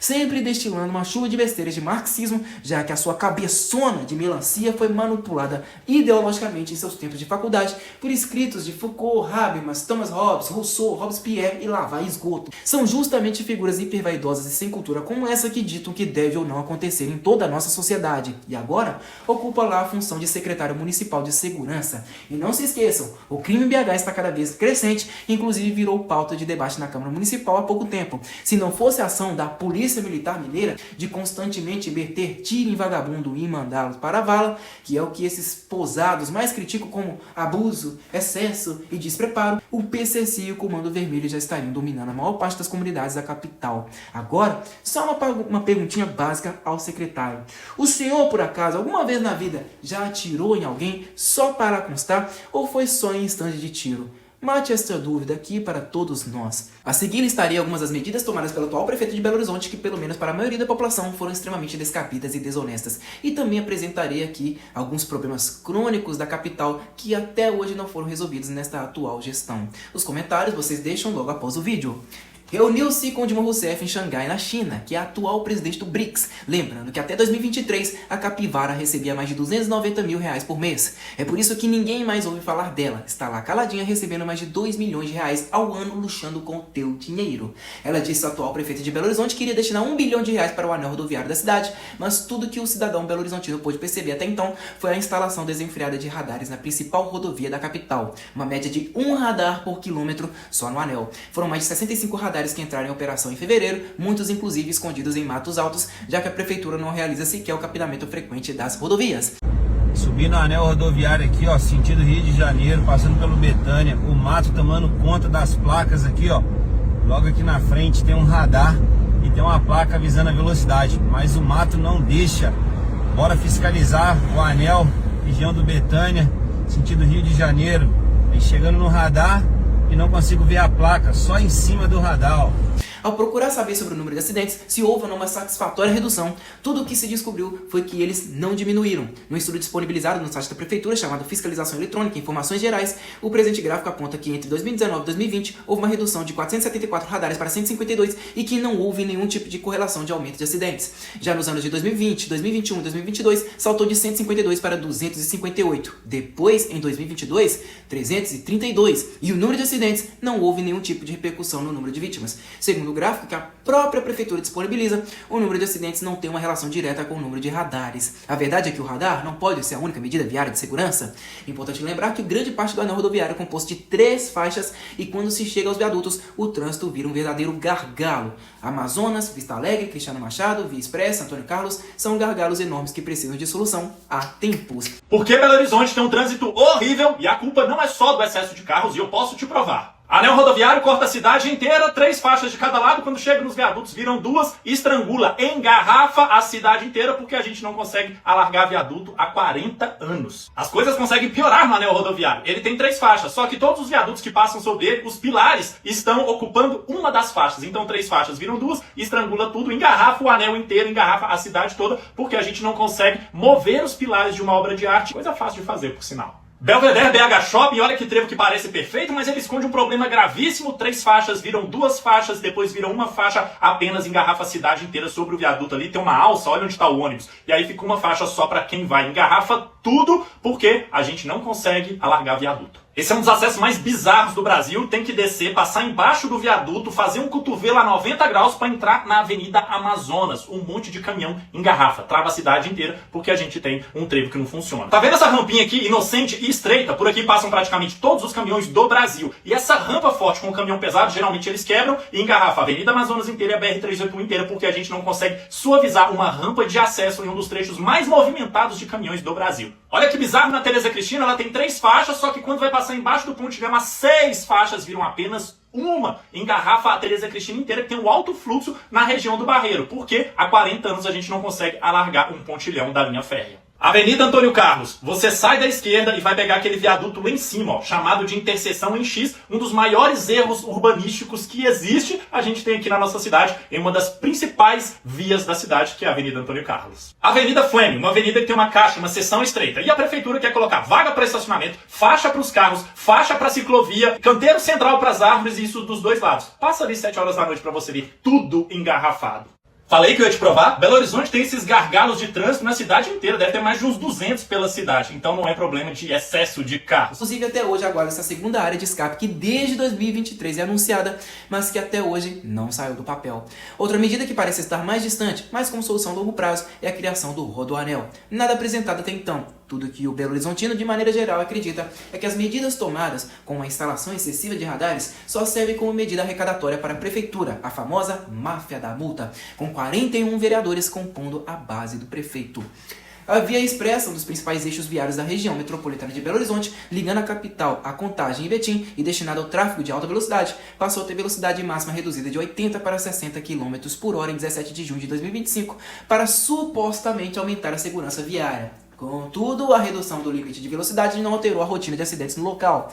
Sempre destilando uma chuva de besteiras de marxismo, já que a sua cabeçona de melancia foi manipulada ideologicamente em seus tempos de faculdade por escritos de Foucault, Habermas, Thomas Hobbes, Rousseau, Robespierre e Lavar Esgoto. São justamente figuras hipervaidosas e sem cultura como essa que ditam que deve ou não acontecer em toda a nossa sociedade. E agora, ocupa lá a função de secretário municipal de segurança. E não se esqueçam, o crime em BH está cada vez crescente, inclusive virou pauta de debate na Câmara Municipal há pouco tempo. Se não fosse a ação da Polícia Militar Mineira de constantemente meter tiro em vagabundo e mandá-los para a vala, que é o que esses posados mais criticam como abuso, excesso e despreparo, o PCC e o Comando Vermelho já estariam dominando a maior parte das comunidades da capital. Agora, só uma perguntinha básica ao secretário. O senhor, por acaso, alguma vez na vida já atirou em alguém só para constar ou foi só em instante de tiro? Mate esta dúvida aqui para todos nós. A seguir listarei algumas das medidas tomadas pelo atual prefeito de Belo Horizonte que, pelo menos para a maioria da população, foram extremamente descabidas e desonestas. E também apresentarei aqui alguns problemas crônicos da capital que até hoje não foram resolvidos nesta atual gestão. Os comentários vocês deixam logo após o vídeo. Reuniu-se com Dilma Rousseff em Xangai, na China, que é a atual presidente do BRICS. Lembrando que até 2023 a capivara recebia mais de R$290 mil por mês. É por isso que ninguém mais ouve falar dela. Está lá caladinha recebendo mais de R$2 milhões ao ano, luxando com o teu dinheiro. Ela disse à atual prefeita de Belo Horizonte que iria destinar R$1 bilhão para o anel rodoviário da cidade, mas tudo que o cidadão belo-horizontino pôde perceber até então foi a instalação desenfreada de radares na principal rodovia da capital. Uma média de 1 radar por quilômetro só no anel. Foram mais de 65 radares que entraram em operação em fevereiro, muitos inclusive escondidos em matos altos, já que a prefeitura não realiza sequer o capeamento frequente das rodovias. Subindo o anel rodoviário aqui, ó, sentido Rio de Janeiro, passando pelo Betânia, o mato tomando conta das placas aqui, ó. Logo aqui na frente tem um radar e tem uma placa avisando a velocidade, mas o mato não deixa. Bora fiscalizar o anel, região do Betânia, sentido Rio de Janeiro. Aí chegando no radar e não consigo ver a placa, só em cima do radar, ó. Ao procurar saber sobre o número de acidentes, se houve ou não uma satisfatória redução, tudo o que se descobriu foi que eles não diminuíram. No estudo disponibilizado no site da Prefeitura, chamado Fiscalização Eletrônica e Informações Gerais, o presente gráfico aponta que entre 2019 e 2020 houve uma redução de 474 radares para 152 e que não houve nenhum tipo de correlação de aumento de acidentes. Já nos anos de 2020, 2021 e 2022, saltou de 152 para 258. Depois, em 2022, 332. E o número de acidentes não houve nenhum tipo de repercussão no número de vítimas. Segundo o gráfico que a própria prefeitura disponibiliza, o número de acidentes não tem uma relação direta com o número de radares. A verdade é que o radar não pode ser a única medida viária de segurança. É importante lembrar que grande parte do anel rodoviário é composto de 3 faixas e quando se chega aos viadutos, o trânsito vira um verdadeiro gargalo. Amazonas, Vista Alegre, Cristiano Machado, Via Expressa, Antônio Carlos são gargalos enormes que precisam de solução há tempos. Porque Belo Horizonte tem um trânsito horrível e a culpa não é só do excesso de carros e eu posso te provar. Anel rodoviário corta a cidade inteira, 3 faixas de cada lado, quando chega nos viadutos viram 2, estrangula, engarrafa a cidade inteira porque a gente não consegue alargar viaduto há 40 anos. As coisas conseguem piorar no anel rodoviário. Ele tem 3 faixas, só que todos os viadutos que passam sobre ele, os pilares, estão ocupando uma das faixas. Então 3 faixas viram 2, estrangula tudo, engarrafa o anel inteiro, engarrafa a cidade toda, porque a gente não consegue mover os pilares de uma obra de arte. Coisa fácil de fazer, por sinal. Belvedere BH Shopping, olha que trevo que parece perfeito, mas ele esconde um problema gravíssimo. 3 faixas viram 2 faixas, depois viram uma faixa, apenas engarrafa a cidade inteira sobre o viaduto ali. Tem uma alça, olha onde está o ônibus. E aí fica uma faixa só para quem vai. Engarrafa tudo porque a gente não consegue alargar viaduto. Esse é um dos acessos mais bizarros do Brasil. Tem que descer, passar embaixo do viaduto, fazer um cotovelo a 90 graus para entrar na Avenida Amazonas. Um monte de caminhão engarrafa, trava a cidade inteira porque a gente tem um trevo que não funciona. Tá vendo essa rampinha aqui, inocente e estreita? Por aqui passam praticamente todos os caminhões do Brasil. E essa rampa forte com o caminhão pesado, geralmente eles quebram e engarrafa a Avenida Amazonas inteira e a BR-381 inteira porque a gente não consegue suavizar uma rampa de acesso em um dos trechos mais movimentados de caminhões do Brasil. Olha que bizarro, na Tereza Cristina ela tem 3 faixas, só que quando vai passar embaixo do ponte Gama, 6 faixas viram apenas uma. Engarrafa a Tereza Cristina inteira, que tem um alto fluxo na região do Barreiro, porque há 40 anos a gente não consegue alargar um pontilhão da linha férrea. Avenida Antônio Carlos, você sai da esquerda e vai pegar aquele viaduto lá em cima, ó, chamado de interseção em X, um dos maiores erros urbanísticos que existe, a gente tem aqui na nossa cidade, em uma das principais vias da cidade, que é a Avenida Antônio Carlos. Avenida Flame, uma avenida que tem uma caixa, uma seção estreita, e a prefeitura quer colocar vaga para estacionamento, faixa para os carros, faixa para ciclovia, canteiro central para as árvores e isso dos 2 lados. Passa ali 7 horas da noite para você ver tudo engarrafado. Falei que eu ia te provar? Belo Horizonte tem esses gargalos de trânsito na cidade inteira. Deve ter mais de uns 200 pela cidade. Então não é problema de excesso de carros. Inclusive até hoje agora essa segunda área de escape que desde 2023 é anunciada, mas que até hoje não saiu do papel. Outra medida que parece estar mais distante, mas com solução a longo prazo, é a criação do Rodoanel. Nada apresentado até então. Tudo que o Belo Horizontino, de maneira geral, acredita é que as medidas tomadas com a instalação excessiva de radares só servem como medida arrecadatória para a prefeitura, a famosa máfia da multa, com 41 vereadores compondo a base do prefeito. A Via Expressa, um dos principais eixos viários da região metropolitana de Belo Horizonte, ligando a capital a Contagem e Betim e destinado ao tráfego de alta velocidade, passou a ter velocidade máxima reduzida de 80 para 60 km por hora em 17 de junho de 2025, para supostamente aumentar a segurança viária. Contudo, a redução do limite de velocidade não alterou a rotina de acidentes no local.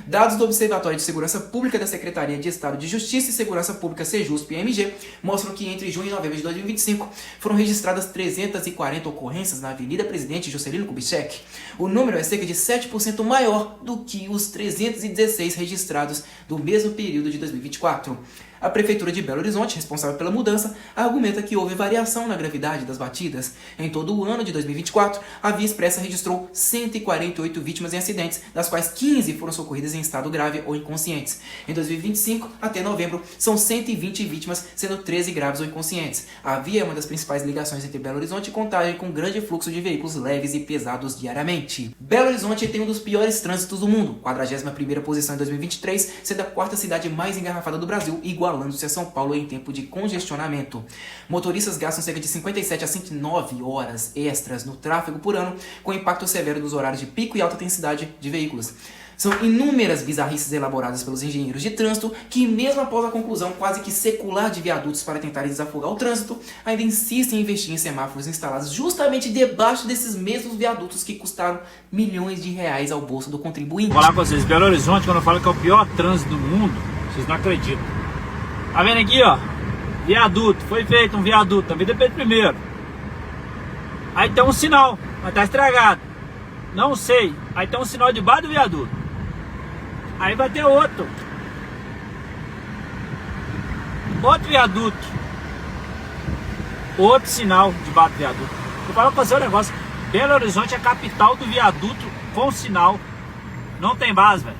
Dados do Observatório de Segurança Pública da Secretaria de Estado de Justiça e Segurança Pública SEJUSP-MG mostram que entre junho e novembro de 2025 foram registradas 340 ocorrências na Avenida Presidente Juscelino Kubitschek. O número é cerca de 7% maior do que os 316 registrados do mesmo período de 2024. A Prefeitura de Belo Horizonte, responsável pela mudança, argumenta que houve variação na gravidade das batidas. Em todo o ano de 2024, a Via Expressa registrou 148 vítimas em acidentes, das quais 15 foram socorridas em estado grave ou inconscientes. Em 2025, até novembro, são 120 vítimas, sendo 13 graves ou inconscientes. A via é uma das principais ligações entre Belo Horizonte e Contagem, com grande fluxo de veículos leves e pesados diariamente. Belo Horizonte tem um dos piores trânsitos do mundo, 41ª posição em 2023, sendo a 4ª cidade mais engarrafada do Brasil, igualando-se a São Paulo em tempo de congestionamento. Motoristas gastam cerca de 57 a 109 horas extras no tráfego por ano, com impacto severo dos horários de pico e alta intensidade de veículos. São inúmeras bizarrices elaboradas pelos engenheiros de trânsito que, mesmo após a conclusão quase que secular de viadutos para tentarem desafogar o trânsito, ainda insistem em investir em semáforos instalados justamente debaixo desses mesmos viadutos que custaram milhões de reais ao bolso do contribuinte. Vou falar com vocês, Belo Horizonte, quando eu falo que é o pior trânsito do mundo, vocês não acreditam. Tá vendo aqui, ó? Viaduto, foi feito um viaduto, também depende primeiro. Aí tem um sinal, mas tá estragado. Não sei, aí tem um sinal debaixo do viaduto. Aí vai ter outro viaduto, outro sinal debaixo do viaduto. Eu falo pra você um negócio, Belo Horizonte é a capital do viaduto com sinal. Não tem base, velho,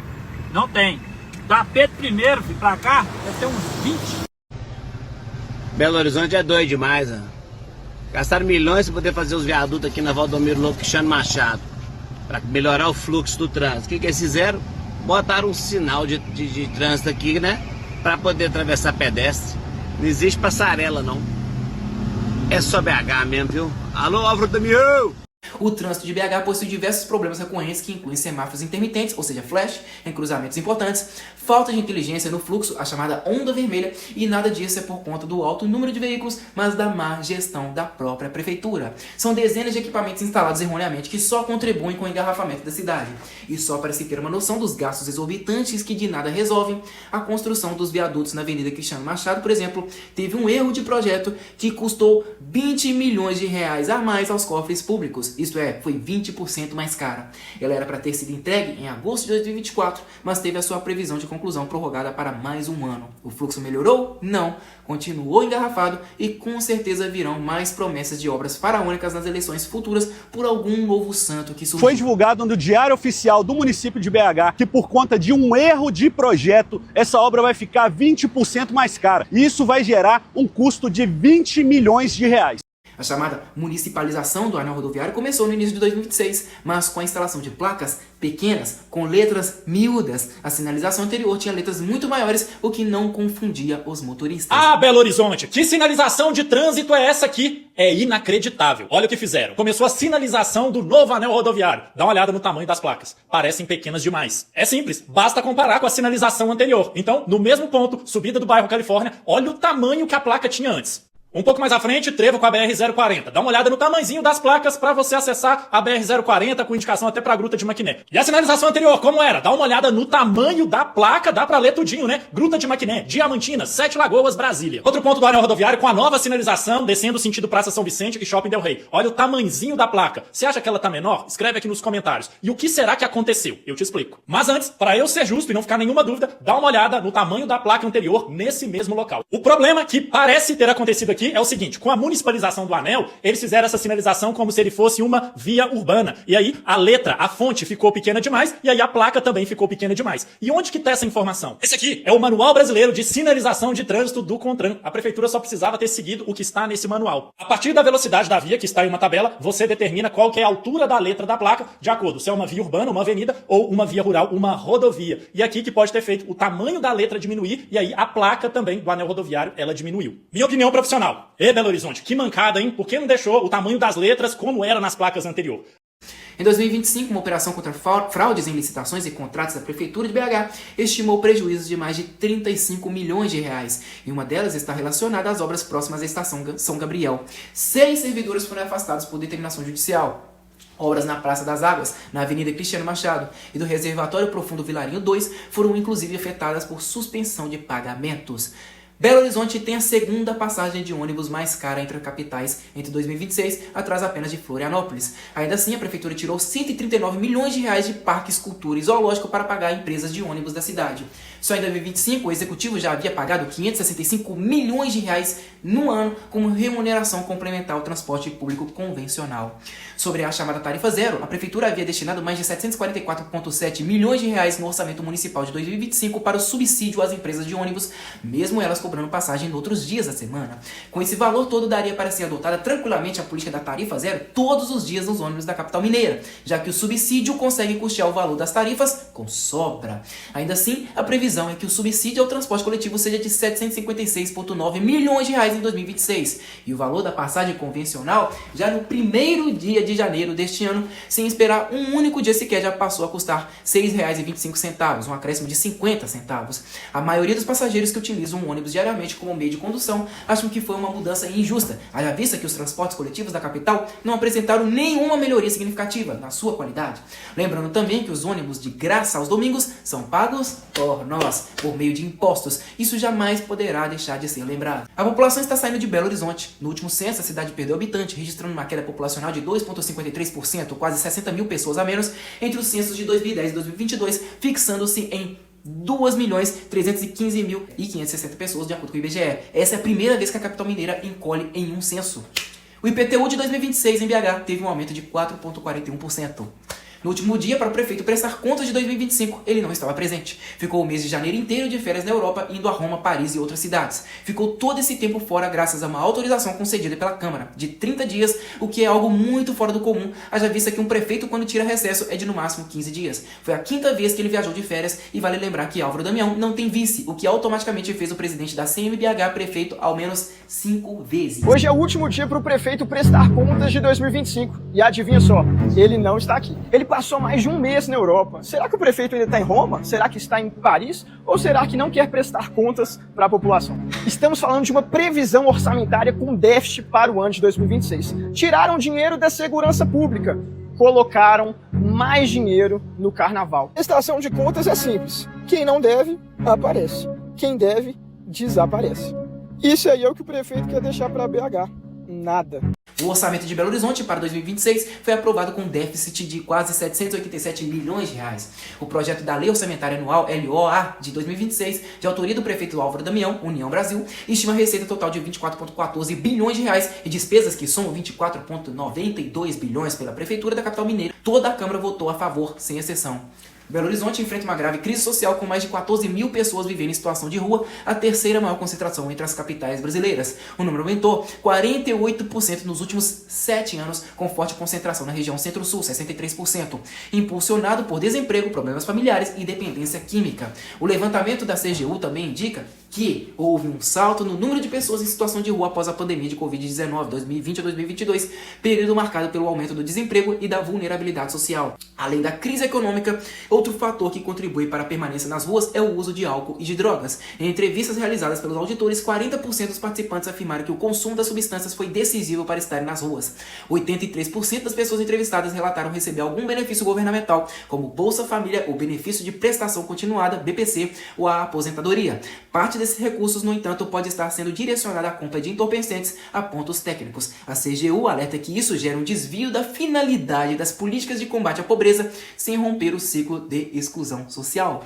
não tem. Da Pedro I, fui pra cá, deve ter uns 20. Belo Horizonte é doido demais, né? Gastaram milhões para poder fazer os viadutos aqui na Valdomiro Lobo Cristiano Machado, para melhorar o fluxo do trânsito. O que eles fizeram? Botaram um sinal de trânsito aqui, né? Para poder atravessar pedestre. Não existe passarela, não. É só BH mesmo, viu? Alô, Álvaro Damião! O trânsito de BH possui diversos problemas recorrentes que incluem semáforos intermitentes, ou seja, flash, em cruzamentos importantes, falta de inteligência no fluxo, a chamada onda vermelha, e nada disso é por conta do alto número de veículos, mas da má gestão da própria prefeitura. São dezenas de equipamentos instalados erroneamente que só contribuem com o engarrafamento da cidade. E só para se ter uma noção dos gastos exorbitantes que de nada resolvem, a construção dos viadutos na Avenida Cristiano Machado, por exemplo, teve um erro de projeto que custou 20 milhões de reais a mais aos cofres públicos. Isto é, foi 20% mais cara. Ela era para ter sido entregue em agosto de 2024, mas teve a sua previsão de conclusão prorrogada para mais um ano. O fluxo melhorou? Não. Continuou engarrafado e com certeza virão mais promessas de obras faraônicas nas eleições futuras por algum novo santo que surgiu. Foi divulgado no Diário Oficial do município de BH que por conta de um erro de projeto, essa obra vai ficar 20% mais cara. E isso vai gerar um custo de 20 milhões de reais. A chamada municipalização do anel rodoviário começou no início de 2026, mas com a instalação de placas pequenas, com letras miúdas. A sinalização anterior tinha letras muito maiores, o que não confundia os motoristas. Ah, Belo Horizonte, que sinalização de trânsito é essa aqui? É inacreditável. Olha o que fizeram. Começou a sinalização do novo anel rodoviário. Dá uma olhada no tamanho das placas. Parecem pequenas demais. É simples, basta comparar com a sinalização anterior. Então, no mesmo ponto, subida do bairro Califórnia, olha o tamanho que a placa tinha antes. Um pouco mais à frente, trevo com a BR-040. Dá uma olhada no tamanhozinho das placas para você acessar a BR-040 com indicação até pra Gruta de Maquiné. E a sinalização anterior, como era? Dá uma olhada no tamanho da placa, dá pra ler tudinho, né? Gruta de Maquiné, Diamantina, Sete Lagoas, Brasília. Outro ponto do anel rodoviário com a nova sinalização descendo sentido Praça São Vicente e Shopping Del Rey. Olha o tamanhozinho da placa. Você acha que ela tá menor? Escreve aqui nos comentários. E o que será que aconteceu? Eu te explico. Mas antes, para eu ser justo e não ficar nenhuma dúvida, dá uma olhada no tamanho da placa anterior nesse mesmo local. O problema que parece ter acontecido aqui é o seguinte, com a municipalização do anel, eles fizeram essa sinalização como se ele fosse uma via urbana. E aí a letra, a fonte ficou pequena demais, e aí a placa também ficou pequena demais. E onde que tá essa informação? Esse aqui é o Manual Brasileiro de Sinalização de Trânsito do CONTRAN. A prefeitura só precisava ter seguido o que está nesse manual. A partir da velocidade da via, que está em uma tabela, você determina qual que é a altura da letra da placa, de acordo se é uma via urbana, uma avenida, ou uma via rural, uma rodovia. E aqui que pode ter feito o tamanho da letra diminuir, e aí a placa também do anel rodoviário, ela diminuiu. Minha opinião profissional. Belo Horizonte, que mancada, hein? Por que não deixou o tamanho das letras como era nas placas anteriores? Em 2025, uma operação contra fraudes em licitações e contratos da Prefeitura de BH estimou prejuízos de mais de 35 milhões de reais. E uma delas está relacionada às obras próximas à Estação São Gabriel. 6 servidores foram afastados por determinação judicial. Obras na Praça das Águas, na Avenida Cristiano Machado e do Reservatório Profundo Vilarinho 2 foram inclusive afetadas por suspensão de pagamentos. Belo Horizonte tem a segunda passagem de ônibus mais cara entre as capitais entre 2026, atrás apenas de Florianópolis. Ainda assim, a prefeitura tirou 139 milhões de reais de parques, cultura e zoológico para pagar empresas de ônibus da cidade. Só em 2025, o executivo já havia pagado 565 milhões de reais no ano como remuneração complementar ao transporte público convencional. Sobre a chamada tarifa zero, a prefeitura havia destinado mais de 744,7 milhões de reais no orçamento municipal de 2025 para o subsídio às empresas de ônibus, mesmo elas cobrando passagem em outros dias da semana. Com esse valor todo, daria para ser adotada tranquilamente a política da tarifa zero todos os dias nos ônibus da capital mineira, já que o subsídio consegue custear o valor das tarifas com sobra. Ainda assim, a previsão é que o subsídio ao transporte coletivo seja de 756,9 milhões de reais em 2026 e o valor da passagem convencional já no primeiro dia de janeiro deste ano, sem esperar um único dia sequer, já passou a custar R$ 6,25, um acréscimo de 50 centavos. A maioria dos passageiros que utilizam o ônibus diariamente como meio de condução acham que foi uma mudança injusta, haja vista que os transportes coletivos da capital não apresentaram nenhuma melhoria significativa na sua qualidade. Lembrando também que os ônibus de graça aos domingos são pagos por nós, por meio de impostos. Isso jamais poderá deixar de ser lembrado. A população está saindo de Belo Horizonte. No último censo, a cidade perdeu habitante, registrando uma queda populacional de 2,53%, quase 60 mil pessoas a menos, entre os censos de 2010 e 2022, fixando-se em 2.315.560 pessoas, de acordo com o IBGE. Essa é a primeira vez que a capital mineira encolhe em um censo. O IPTU de 2026 em BH teve um aumento de 4,41%. No último dia, para o prefeito prestar contas de 2025, ele não estava presente. Ficou o mês de janeiro inteiro de férias na Europa, indo a Roma, Paris e outras cidades. Ficou todo esse tempo fora graças a uma autorização concedida pela Câmara, de 30 dias, o que é algo muito fora do comum, haja vista que um prefeito, quando tira recesso, é de no máximo 15 dias. Foi a quinta vez que ele viajou de férias, e vale lembrar que Álvaro Damião não tem vice, o que automaticamente fez o presidente da CMBH prefeito ao menos 5 vezes. Hoje é o último dia para o prefeito prestar contas de 2025. E adivinha só, ele não está aqui. Ele passou mais de um mês na Europa. Será que o prefeito ainda está em Roma? Será que está em Paris? Ou será que não quer prestar contas para a população? Estamos falando de uma previsão orçamentária com déficit para o ano de 2026. Tiraram dinheiro da segurança pública, colocaram mais dinheiro no carnaval. A prestação de contas é simples. Quem não deve, aparece. Quem deve, desaparece. Isso aí é o que o prefeito quer deixar para BH. Nada. O orçamento de Belo Horizonte para 2026 foi aprovado com déficit de quase 787 milhões de reais. O projeto da Lei Orçamentária Anual, LOA, de 2026, de autoria do prefeito Álvaro Damião, União Brasil, estima receita total de 24,14 bilhões de reais e despesas que somam 24,92 bilhões pela Prefeitura da capital mineira. Toda a Câmara votou a favor, sem exceção. Belo Horizonte enfrenta uma grave crise social com mais de 14 mil pessoas vivendo em situação de rua, a terceira maior concentração entre as capitais brasileiras. O número aumentou 48% nos últimos 7 anos, com forte concentração na região Centro-Sul, 63%, impulsionado por desemprego, problemas familiares e dependência química. O levantamento da CGU também indica que houve um salto no número de pessoas em situação de rua após a pandemia de Covid-19, 2020 a 2022, período marcado pelo aumento do desemprego e da vulnerabilidade social. Além da crise econômica, outro fator que contribui para a permanência nas ruas é o uso de álcool e de drogas. Em entrevistas realizadas pelos auditores, 40% dos participantes afirmaram que o consumo das substâncias foi decisivo para estarem nas ruas. 83% das pessoas entrevistadas relataram receber algum benefício governamental, como Bolsa Família ou Benefício de Prestação Continuada, BPC, ou a aposentadoria. Parte desses recursos, no entanto, pode estar sendo direcionada à compra de entorpecentes a pontos técnicos. A CGU alerta que isso gera um desvio da finalidade das políticas de combate à pobreza, sem romper o ciclo de exclusão social.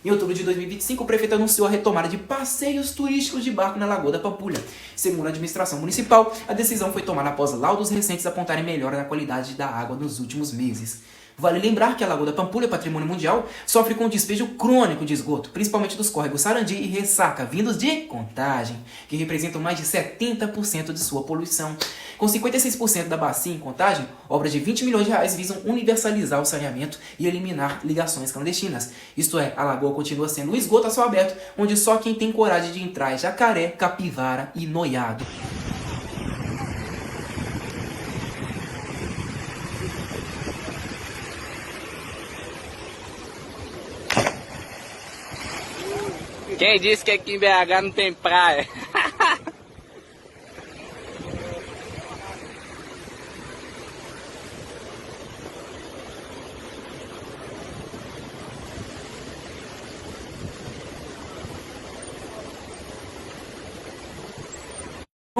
Em outubro de 2025, o prefeito anunciou a retomada de passeios turísticos de barco na Lagoa da Pampulha. Segundo a administração municipal, a decisão foi tomada após laudos recentes apontarem melhora na qualidade da água nos últimos meses. Vale lembrar que a Lagoa da Pampulha, patrimônio mundial, sofre com um despejo crônico de esgoto, principalmente dos córregos Sarandi e Ressaca, vindos de Contagem, que representam mais de 70% de sua poluição. Com 56% da bacia em Contagem, obras de 20 milhões de reais visam universalizar o saneamento e eliminar ligações clandestinas. Isto é, a lagoa continua sendo um esgoto a céu aberto, onde só quem tem coragem de entrar é jacaré, capivara e noiado. Quem disse que aqui em BH não tem praia?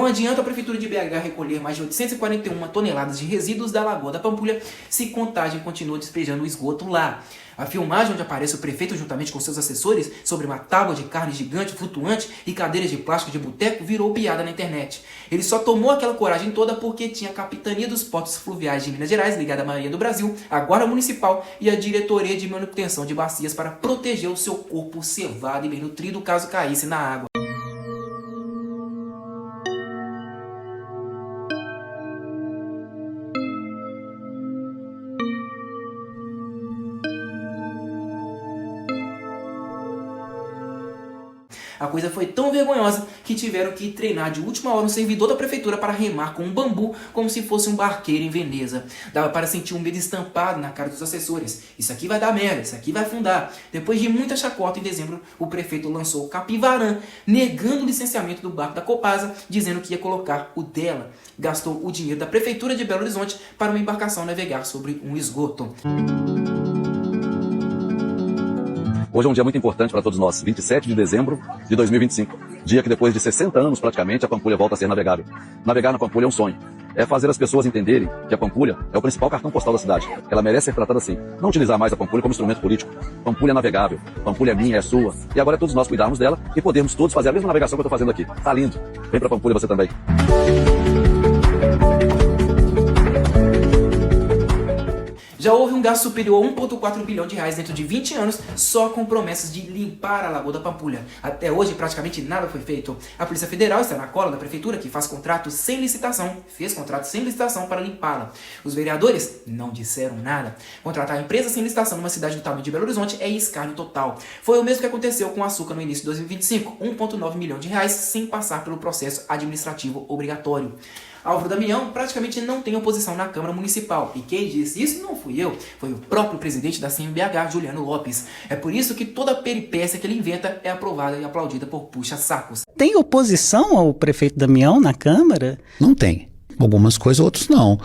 Não adianta a Prefeitura de BH recolher mais de 841 toneladas de resíduos da Lagoa da Pampulha se Contagem continua despejando o esgoto lá. A filmagem onde aparece o prefeito juntamente com seus assessores sobre uma tábua de carne gigante flutuante e cadeiras de plástico de boteco virou piada na internet. Ele só tomou aquela coragem toda porque tinha a Capitania dos Portos Fluviais de Minas Gerais, ligada à Marinha do Brasil, a Guarda Municipal e a Diretoria de Manutenção de Bacias para proteger o seu corpo cevado e bem nutrido caso caísse na água. A coisa foi tão vergonhosa que tiveram que treinar de última hora um servidor da prefeitura para remar com um bambu como se fosse um barqueiro em Veneza. Dava para sentir um medo estampado na cara dos assessores. Isso aqui vai dar merda, isso aqui vai afundar. Depois de muita chacota, em dezembro, o prefeito lançou o Capivarã, negando o licenciamento do barco da Copasa, dizendo que ia colocar o dela. Gastou o dinheiro da prefeitura de Belo Horizonte para uma embarcação navegar sobre um esgoto. Hoje é um dia muito importante para todos nós, 27 de dezembro de 2025. Dia que depois de 60 anos praticamente a Pampulha volta a ser navegável. Navegar na Pampulha é um sonho. É fazer as pessoas entenderem que a Pampulha é o principal cartão postal da cidade. Ela merece ser tratada assim. Não utilizar mais a Pampulha como instrumento político. Pampulha é navegável. Pampulha é minha, é sua. E agora é todos nós cuidarmos dela e podermos todos fazer a mesma navegação que eu estou fazendo aqui. Tá lindo. Vem pra Pampulha você também. Já houve um gasto superior a 1,4 bilhão de reais dentro de 20 anos só com promessas de limpar a Lagoa da Pampulha. Até hoje praticamente nada foi feito. A Polícia Federal está na cola da Prefeitura que fez contrato sem licitação para limpá-la. Os vereadores não disseram nada. Contratar a empresa sem licitação numa cidade do tamanho de Belo Horizonte é escárnio total. Foi o mesmo que aconteceu com o açúcar no início de 2025, 1,9 milhão de reais sem passar pelo processo administrativo obrigatório. Álvaro Damião praticamente não tem oposição na Câmara Municipal. E quem disse isso não fui eu, foi o próprio presidente da CMBH, Juliano Lopes. É por isso que toda peripécia que ele inventa é aprovada e aplaudida por puxa-sacos. Tem oposição ao prefeito Damião na Câmara? Não tem. Algumas coisas, outras não.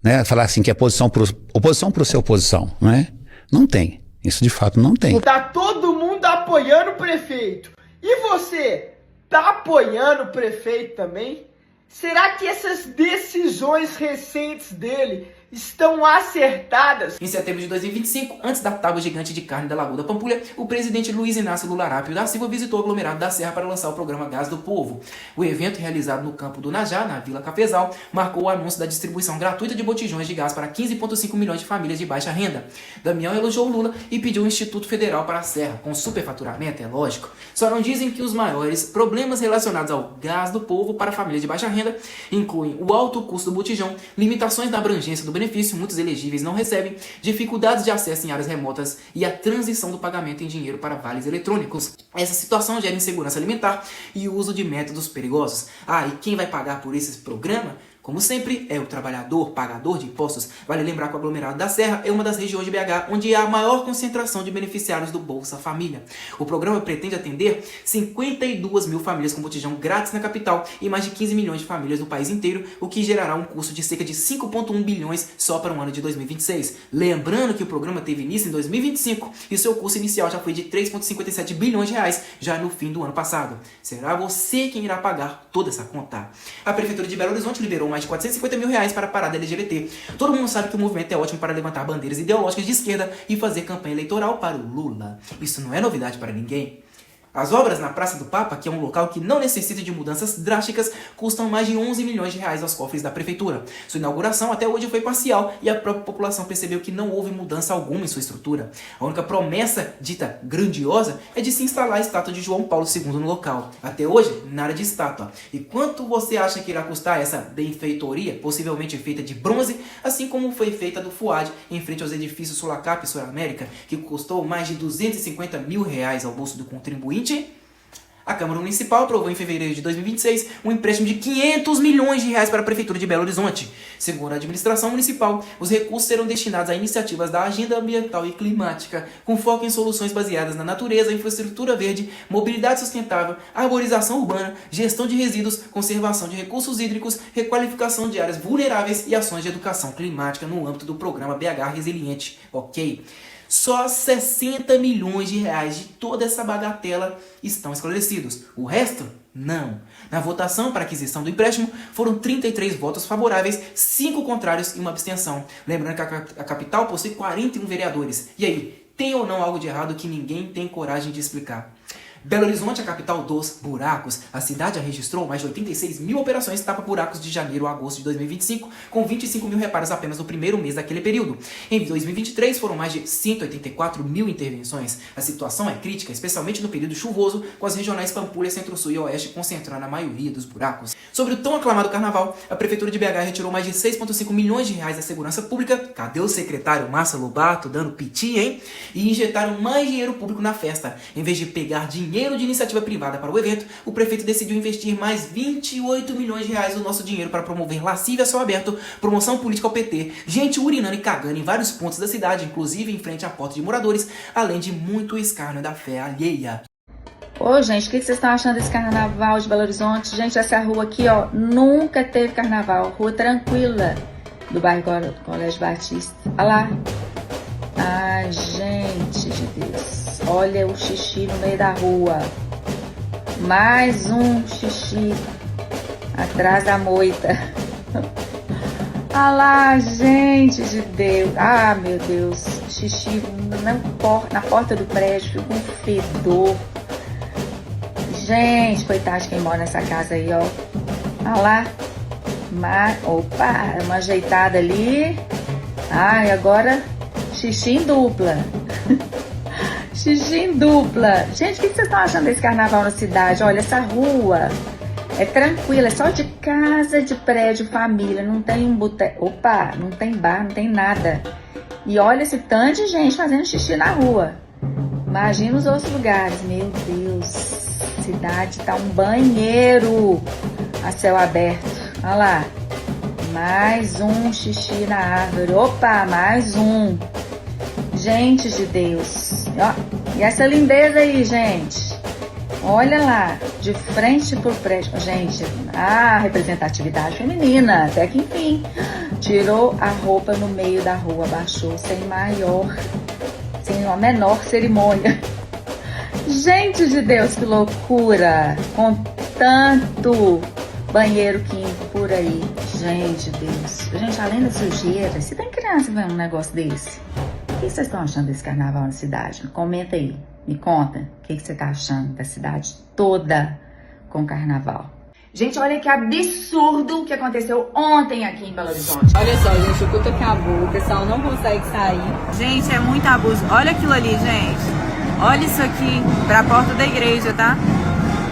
Né? Falar assim que é oposição por ser oposição, não é? Não tem. Isso de fato não tem. Tá todo mundo apoiando o prefeito. E você, tá apoiando o prefeito também? Será que essas decisões recentes dele estão acertadas? Em setembro de 2025, antes da tábua gigante de carne da Lagoa da Pampulha, o presidente Luiz Inácio Lula Arápio da Silva visitou o aglomerado da Serra para lançar o programa Gás do Povo. O evento, realizado no campo do Najá, na Vila Cafezal, marcou o anúncio da distribuição gratuita de botijões de gás para 15,5 milhões de famílias de baixa renda. Damião elogiou Lula e pediu um Instituto Federal para a Serra, com superfaturamento, é lógico. Só não dizem que os maiores problemas relacionados ao gás do povo para famílias de baixa renda incluem o alto custo do botijão, limitações na abrangência do benefício, muitos elegíveis não recebem, dificuldades de acesso em áreas remotas e a transição do pagamento em dinheiro para vales eletrônicos. Essa situação gera insegurança alimentar e o uso de métodos perigosos. E quem vai pagar por esse programa? Como sempre, é o trabalhador, pagador de impostos. Vale lembrar que o aglomerado da Serra é uma das regiões de BH onde há a maior concentração de beneficiários do Bolsa Família. O programa pretende atender 52 mil famílias com botijão grátis na capital e mais de 15 milhões de famílias no país inteiro, o que gerará um custo de cerca de 5,1 bilhões só para o ano de 2026. Lembrando que o programa teve início em 2025 e seu custo inicial já foi de 3,57 bilhões de reais já no fim do ano passado. Será você quem irá pagar toda essa conta. A Prefeitura de Belo Horizonte liberou mais de 450 mil reais para a parada LGBT. Todo mundo sabe que o movimento é ótimo para levantar bandeiras ideológicas de esquerda e fazer campanha eleitoral para o Lula. Isso não é novidade para ninguém. As obras na Praça do Papa, que é um local que não necessita de mudanças drásticas, custam mais de 11 milhões de reais aos cofres da Prefeitura. Sua inauguração até hoje foi parcial e a própria população percebeu que não houve mudança alguma em sua estrutura. A única promessa, dita grandiosa, é de se instalar a estátua de João Paulo II no local. Até hoje, nada de estátua. E quanto você acha que irá custar essa benfeitoria, possivelmente feita de bronze, assim como foi feita do FUAD, em frente aos edifícios Sulacap e Sul-América, que custou mais de 250 mil reais ao bolso do contribuinte? A Câmara Municipal aprovou em fevereiro de 2026 um empréstimo de 500 milhões de reais para a Prefeitura de Belo Horizonte. Segundo a administração municipal, os recursos serão destinados a iniciativas da agenda ambiental e climática, com foco em soluções baseadas na natureza, infraestrutura verde, mobilidade sustentável, arborização urbana, gestão de resíduos, conservação de recursos hídricos, requalificação de áreas vulneráveis e ações de educação climática no âmbito do programa BH Resiliente. Ok? Só 60 milhões de reais de toda essa bagatela estão esclarecidos. O resto, não. Na votação para aquisição do empréstimo, foram 33 votos favoráveis, 5 contrários e uma abstenção. Lembrando que a capital possui 41 vereadores. E aí, tem ou não algo de errado que ninguém tem coragem de explicar? Belo Horizonte, a capital dos buracos. A cidade já registrou mais de 86 mil operações tapa-buracos de janeiro a agosto de 2025, com 25 mil reparos apenas no primeiro mês daquele período. Em 2023, foram mais de 184 mil intervenções. A situação é crítica, especialmente no período chuvoso, com as regionais Pampulha, Centro-Sul e Oeste concentrando a maioria dos buracos. Sobre o tão aclamado carnaval, a Prefeitura de BH retirou mais de 6,5 milhões de reais da segurança pública. Cadê o secretário Márcia Lobato dando piti, hein? E injetaram mais dinheiro público na festa. Em vez de pegar dinheiro de iniciativa privada para o evento, o prefeito decidiu investir mais 28 milhões de reais do nosso dinheiro para promover lascívia a céu aberto, promoção política ao PT, gente urinando e cagando em vários pontos da cidade, inclusive em frente à porta de moradores, além de muito escárnio da fé alheia. Ô, gente, o que vocês estão achando desse carnaval de Belo Horizonte? Gente, essa rua aqui, ó, nunca teve carnaval. Rua tranquila do bairro Colégio Batista. Olha lá. Ai, gente de Deus. Olha o xixi no meio da rua. Mais um xixi atrás da moita. Olha lá, gente de Deus. Ah, meu Deus. Xixi na porta do prédio. Fica um fedor. Gente, coitado de quem mora nessa casa aí, ó. Olha lá. Opa, uma ajeitada ali. Ai, agora xixi em dupla. Xixi em dupla. Gente, o que vocês estão achando desse carnaval na cidade? Olha, essa rua é tranquila, é só de casa, de prédio, família. Não tem um boteco. Opa, não tem bar, não tem nada. E olha esse tanto de gente fazendo xixi na rua. Imagina os outros lugares. Meu Deus. Cidade tá um banheiro a céu aberto. Olha lá. Mais um xixi na árvore. Opa, mais um. Gente de Deus. Ó, e essa lindeza aí, gente. Olha lá, de frente pro prédio. Gente, a representatividade feminina, até que enfim. Tirou a roupa no meio da rua, baixou sem a menor cerimônia. Gente de Deus, que loucura. Com tanto banheiro químico por aí. Gente de Deus. Gente, além da sujeira, se tem criança vendo um negócio desse, o que vocês estão achando desse carnaval na cidade? Comenta aí, me conta o que você está achando da cidade toda com carnaval. Gente, olha que absurdo o que aconteceu ontem aqui em Belo Horizonte. Olha só, gente, o culto acabou, o pessoal não consegue sair. Gente, é muito abuso. Olha aquilo ali, gente. Olha isso aqui, pra porta da igreja, tá?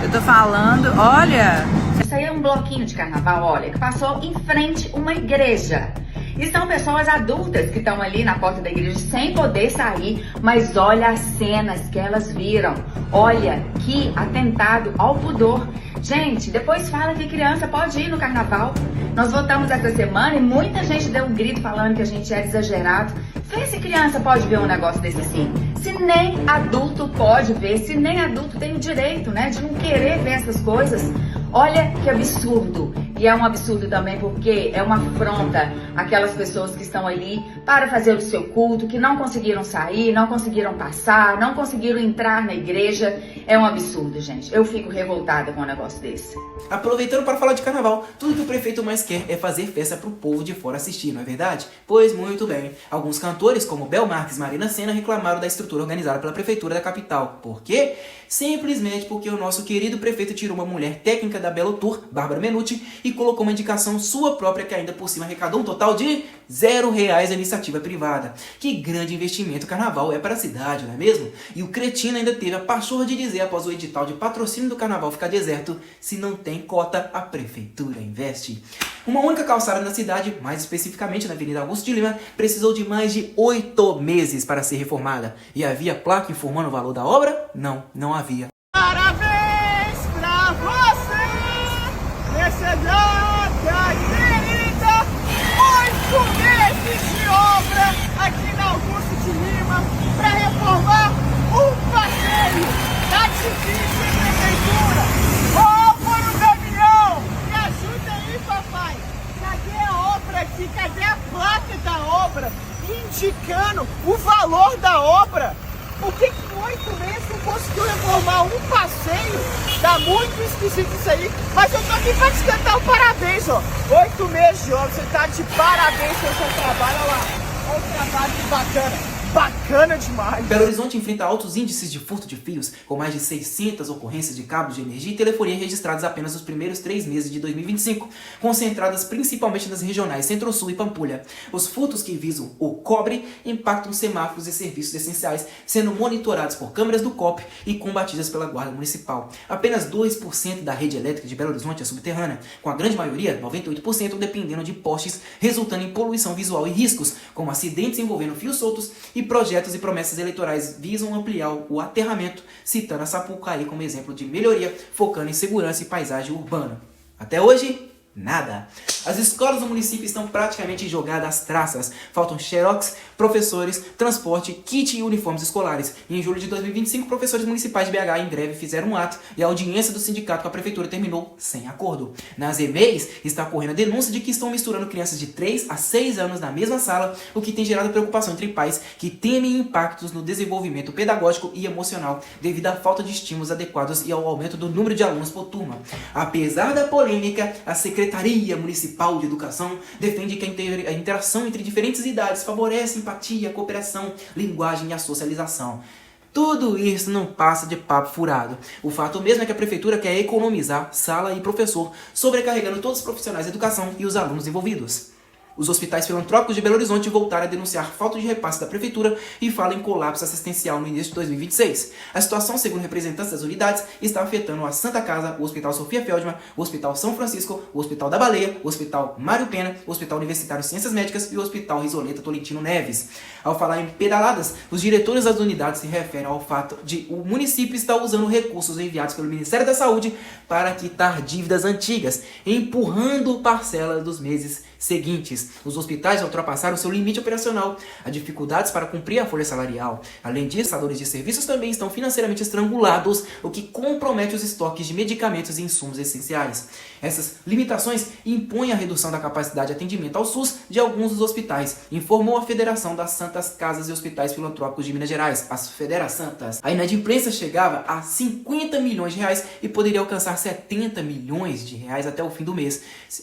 Eu tô falando, olha. Isso aí é um bloquinho de carnaval, olha, que passou em frente a uma igreja. E são pessoas adultas que estão ali na porta da igreja sem poder sair, mas olha as cenas que elas viram. Olha que atentado ao pudor. Gente, depois fala que criança pode ir no carnaval. Nós votamos essa semana e muita gente deu um grito falando que a gente era exagerado. Vê se criança pode ver um negócio desse assim. Se nem adulto pode ver, se nem adulto tem o direito, né, de não querer ver essas coisas. Olha que absurdo. E é um absurdo também porque é uma afronta àquelas pessoas que estão ali para fazer o seu culto, que não conseguiram sair, não conseguiram passar, não conseguiram entrar na igreja. É um absurdo, gente. Eu fico revoltada com um negócio desse. Aproveitando para falar de carnaval, tudo que o prefeito mais quer é fazer festa pro povo de fora assistir, não é verdade? Pois muito bem. Alguns cantores, como Bel Marques e Marina Sena, reclamaram da estrutura organizada pela prefeitura da capital. Por quê? Simplesmente porque o nosso querido prefeito tirou uma mulher técnica da Belo Tour, Bárbara Menucci, e colocou uma indicação sua própria que ainda por cima arrecadou um total de R$0 a iniciativa privada. Que grande investimento o carnaval é para a cidade, não é mesmo? E o cretino ainda teve a pachorra de dizer após o edital de patrocínio do carnaval ficar deserto, se não tem cota, a prefeitura investe. Uma única calçada na cidade, mais especificamente na Avenida Augusto de Lima, precisou de mais de 8 meses para ser reformada. E havia placa informando o valor da obra? Não, não havia. Parabéns pra você, nessa data querida, 8 meses de obra aqui na Augusto de Lima para reformar o passeio da difícil prefeitura. Ô, Damião, me ajuda aí, papai. Cadê a obra aqui? Cadê a placa da obra indicando o valor da obra? um passeio. Tá muito esquisito isso aí, mas eu tô aqui pra te cantar um parabéns, ó. 8 meses de obra, você tá de parabéns pelo seu trabalho, olha lá. Olha o trabalho que bacana. Bacana demais! Belo Horizonte enfrenta altos índices de furto de fios, com mais de 600 ocorrências de cabos de energia e telefonia registradas apenas nos primeiros 3 meses de 2025, concentradas principalmente nas regionais Centro-Sul e Pampulha. Os furtos que visam o cobre impactam semáforos e serviços essenciais, sendo monitorados por câmeras do COP e combatidas pela Guarda Municipal. Apenas 2% da rede elétrica de Belo Horizonte é subterrânea, com a grande maioria, 98%, dependendo de postes, resultando em poluição visual e riscos, como acidentes envolvendo fios soltos, e projetos e promessas eleitorais visam ampliar o aterramento, citando a Sapucaí como exemplo de melhoria, focando em segurança e paisagem urbana. Até hoje, nada. As escolas do município estão praticamente jogadas às traças. Faltam xerox, professores, transporte, kit e uniformes escolares. E em julho de 2025, professores municipais de BH em greve fizeram um ato e a audiência do sindicato com a prefeitura terminou sem acordo. Nas EMEIs está ocorrendo a denúncia de que estão misturando crianças de 3 a 6 anos na mesma sala, o que tem gerado preocupação entre pais que temem impactos no desenvolvimento pedagógico e emocional devido à falta de estímulos adequados e ao aumento do número de alunos por turma. Apesar da polêmica, a Secretaria Municipal de Educação defende que a interação entre diferentes idades favorece a empatia, a cooperação, linguagem e a socialização. Tudo isso não passa de papo furado. O fato mesmo é que a prefeitura quer economizar sala e professor, sobrecarregando todos os profissionais de educação e os alunos envolvidos. Os hospitais filantrópicos de Belo Horizonte voltaram a denunciar falta de repasse da prefeitura e falam em colapso assistencial no início de 2026. A situação, segundo representantes das unidades, está afetando a Santa Casa, o Hospital Sofia Feldman, o Hospital São Francisco, o Hospital da Baleia, o Hospital Mário Pena, o Hospital Universitário de Ciências Médicas e o Hospital Risoleta Tolentino Neves. Ao falar em pedaladas, os diretores das unidades se referem ao fato de o município estar usando recursos enviados pelo Ministério da Saúde para quitar dívidas antigas, empurrando parcelas dos meses seguintes. Os hospitais já ultrapassaram seu limite operacional, há dificuldades para cumprir a folha salarial. Além disso, prestadores de serviços também estão financeiramente estrangulados, o que compromete os estoques de medicamentos e insumos essenciais. Essas limitações impõem a redução da capacidade de atendimento ao SUS de alguns dos hospitais, informou a Federação das Santas Casas e Hospitais Filantrópicos de Minas Gerais, as Federasantas. A inadimplência chegava a 50 milhões de reais e poderia alcançar 70 milhões de reais até o fim do mês.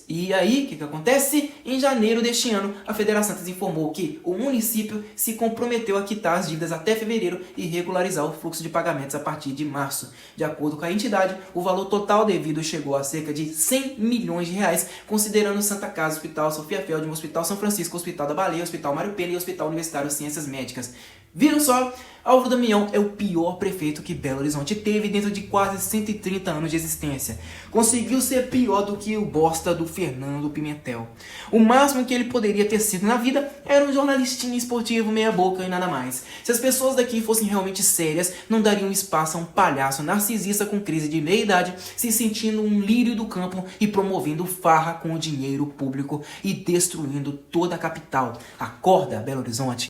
E aí, o que acontece? Em janeiro deste ano, a Federasantas informou que o município se comprometeu a quitar as dívidas até fevereiro e regularizar o fluxo de pagamentos a partir de março. De acordo com a entidade, o valor total devido chegou a cerca de 100 milhões de reais, considerando Santa Casa, Hospital Sofia Feldman, Hospital São Francisco, Hospital da Baleia, Hospital Mário Pena e Hospital Universitário de Ciências Médicas. Viram só? Álvaro Damião é o pior prefeito que Belo Horizonte teve dentro de quase 130 anos de existência. Conseguiu ser pior do que o bosta do Fernando Pimentel. O máximo que ele poderia ter sido na vida era um jornalistinha esportivo meia boca e nada mais. Se as pessoas daqui fossem realmente sérias, não dariam espaço a um palhaço narcisista com crise de meia-idade, se sentindo um lírio do campo e promovendo farra com o dinheiro público e destruindo toda a capital. Acorda, Belo Horizonte!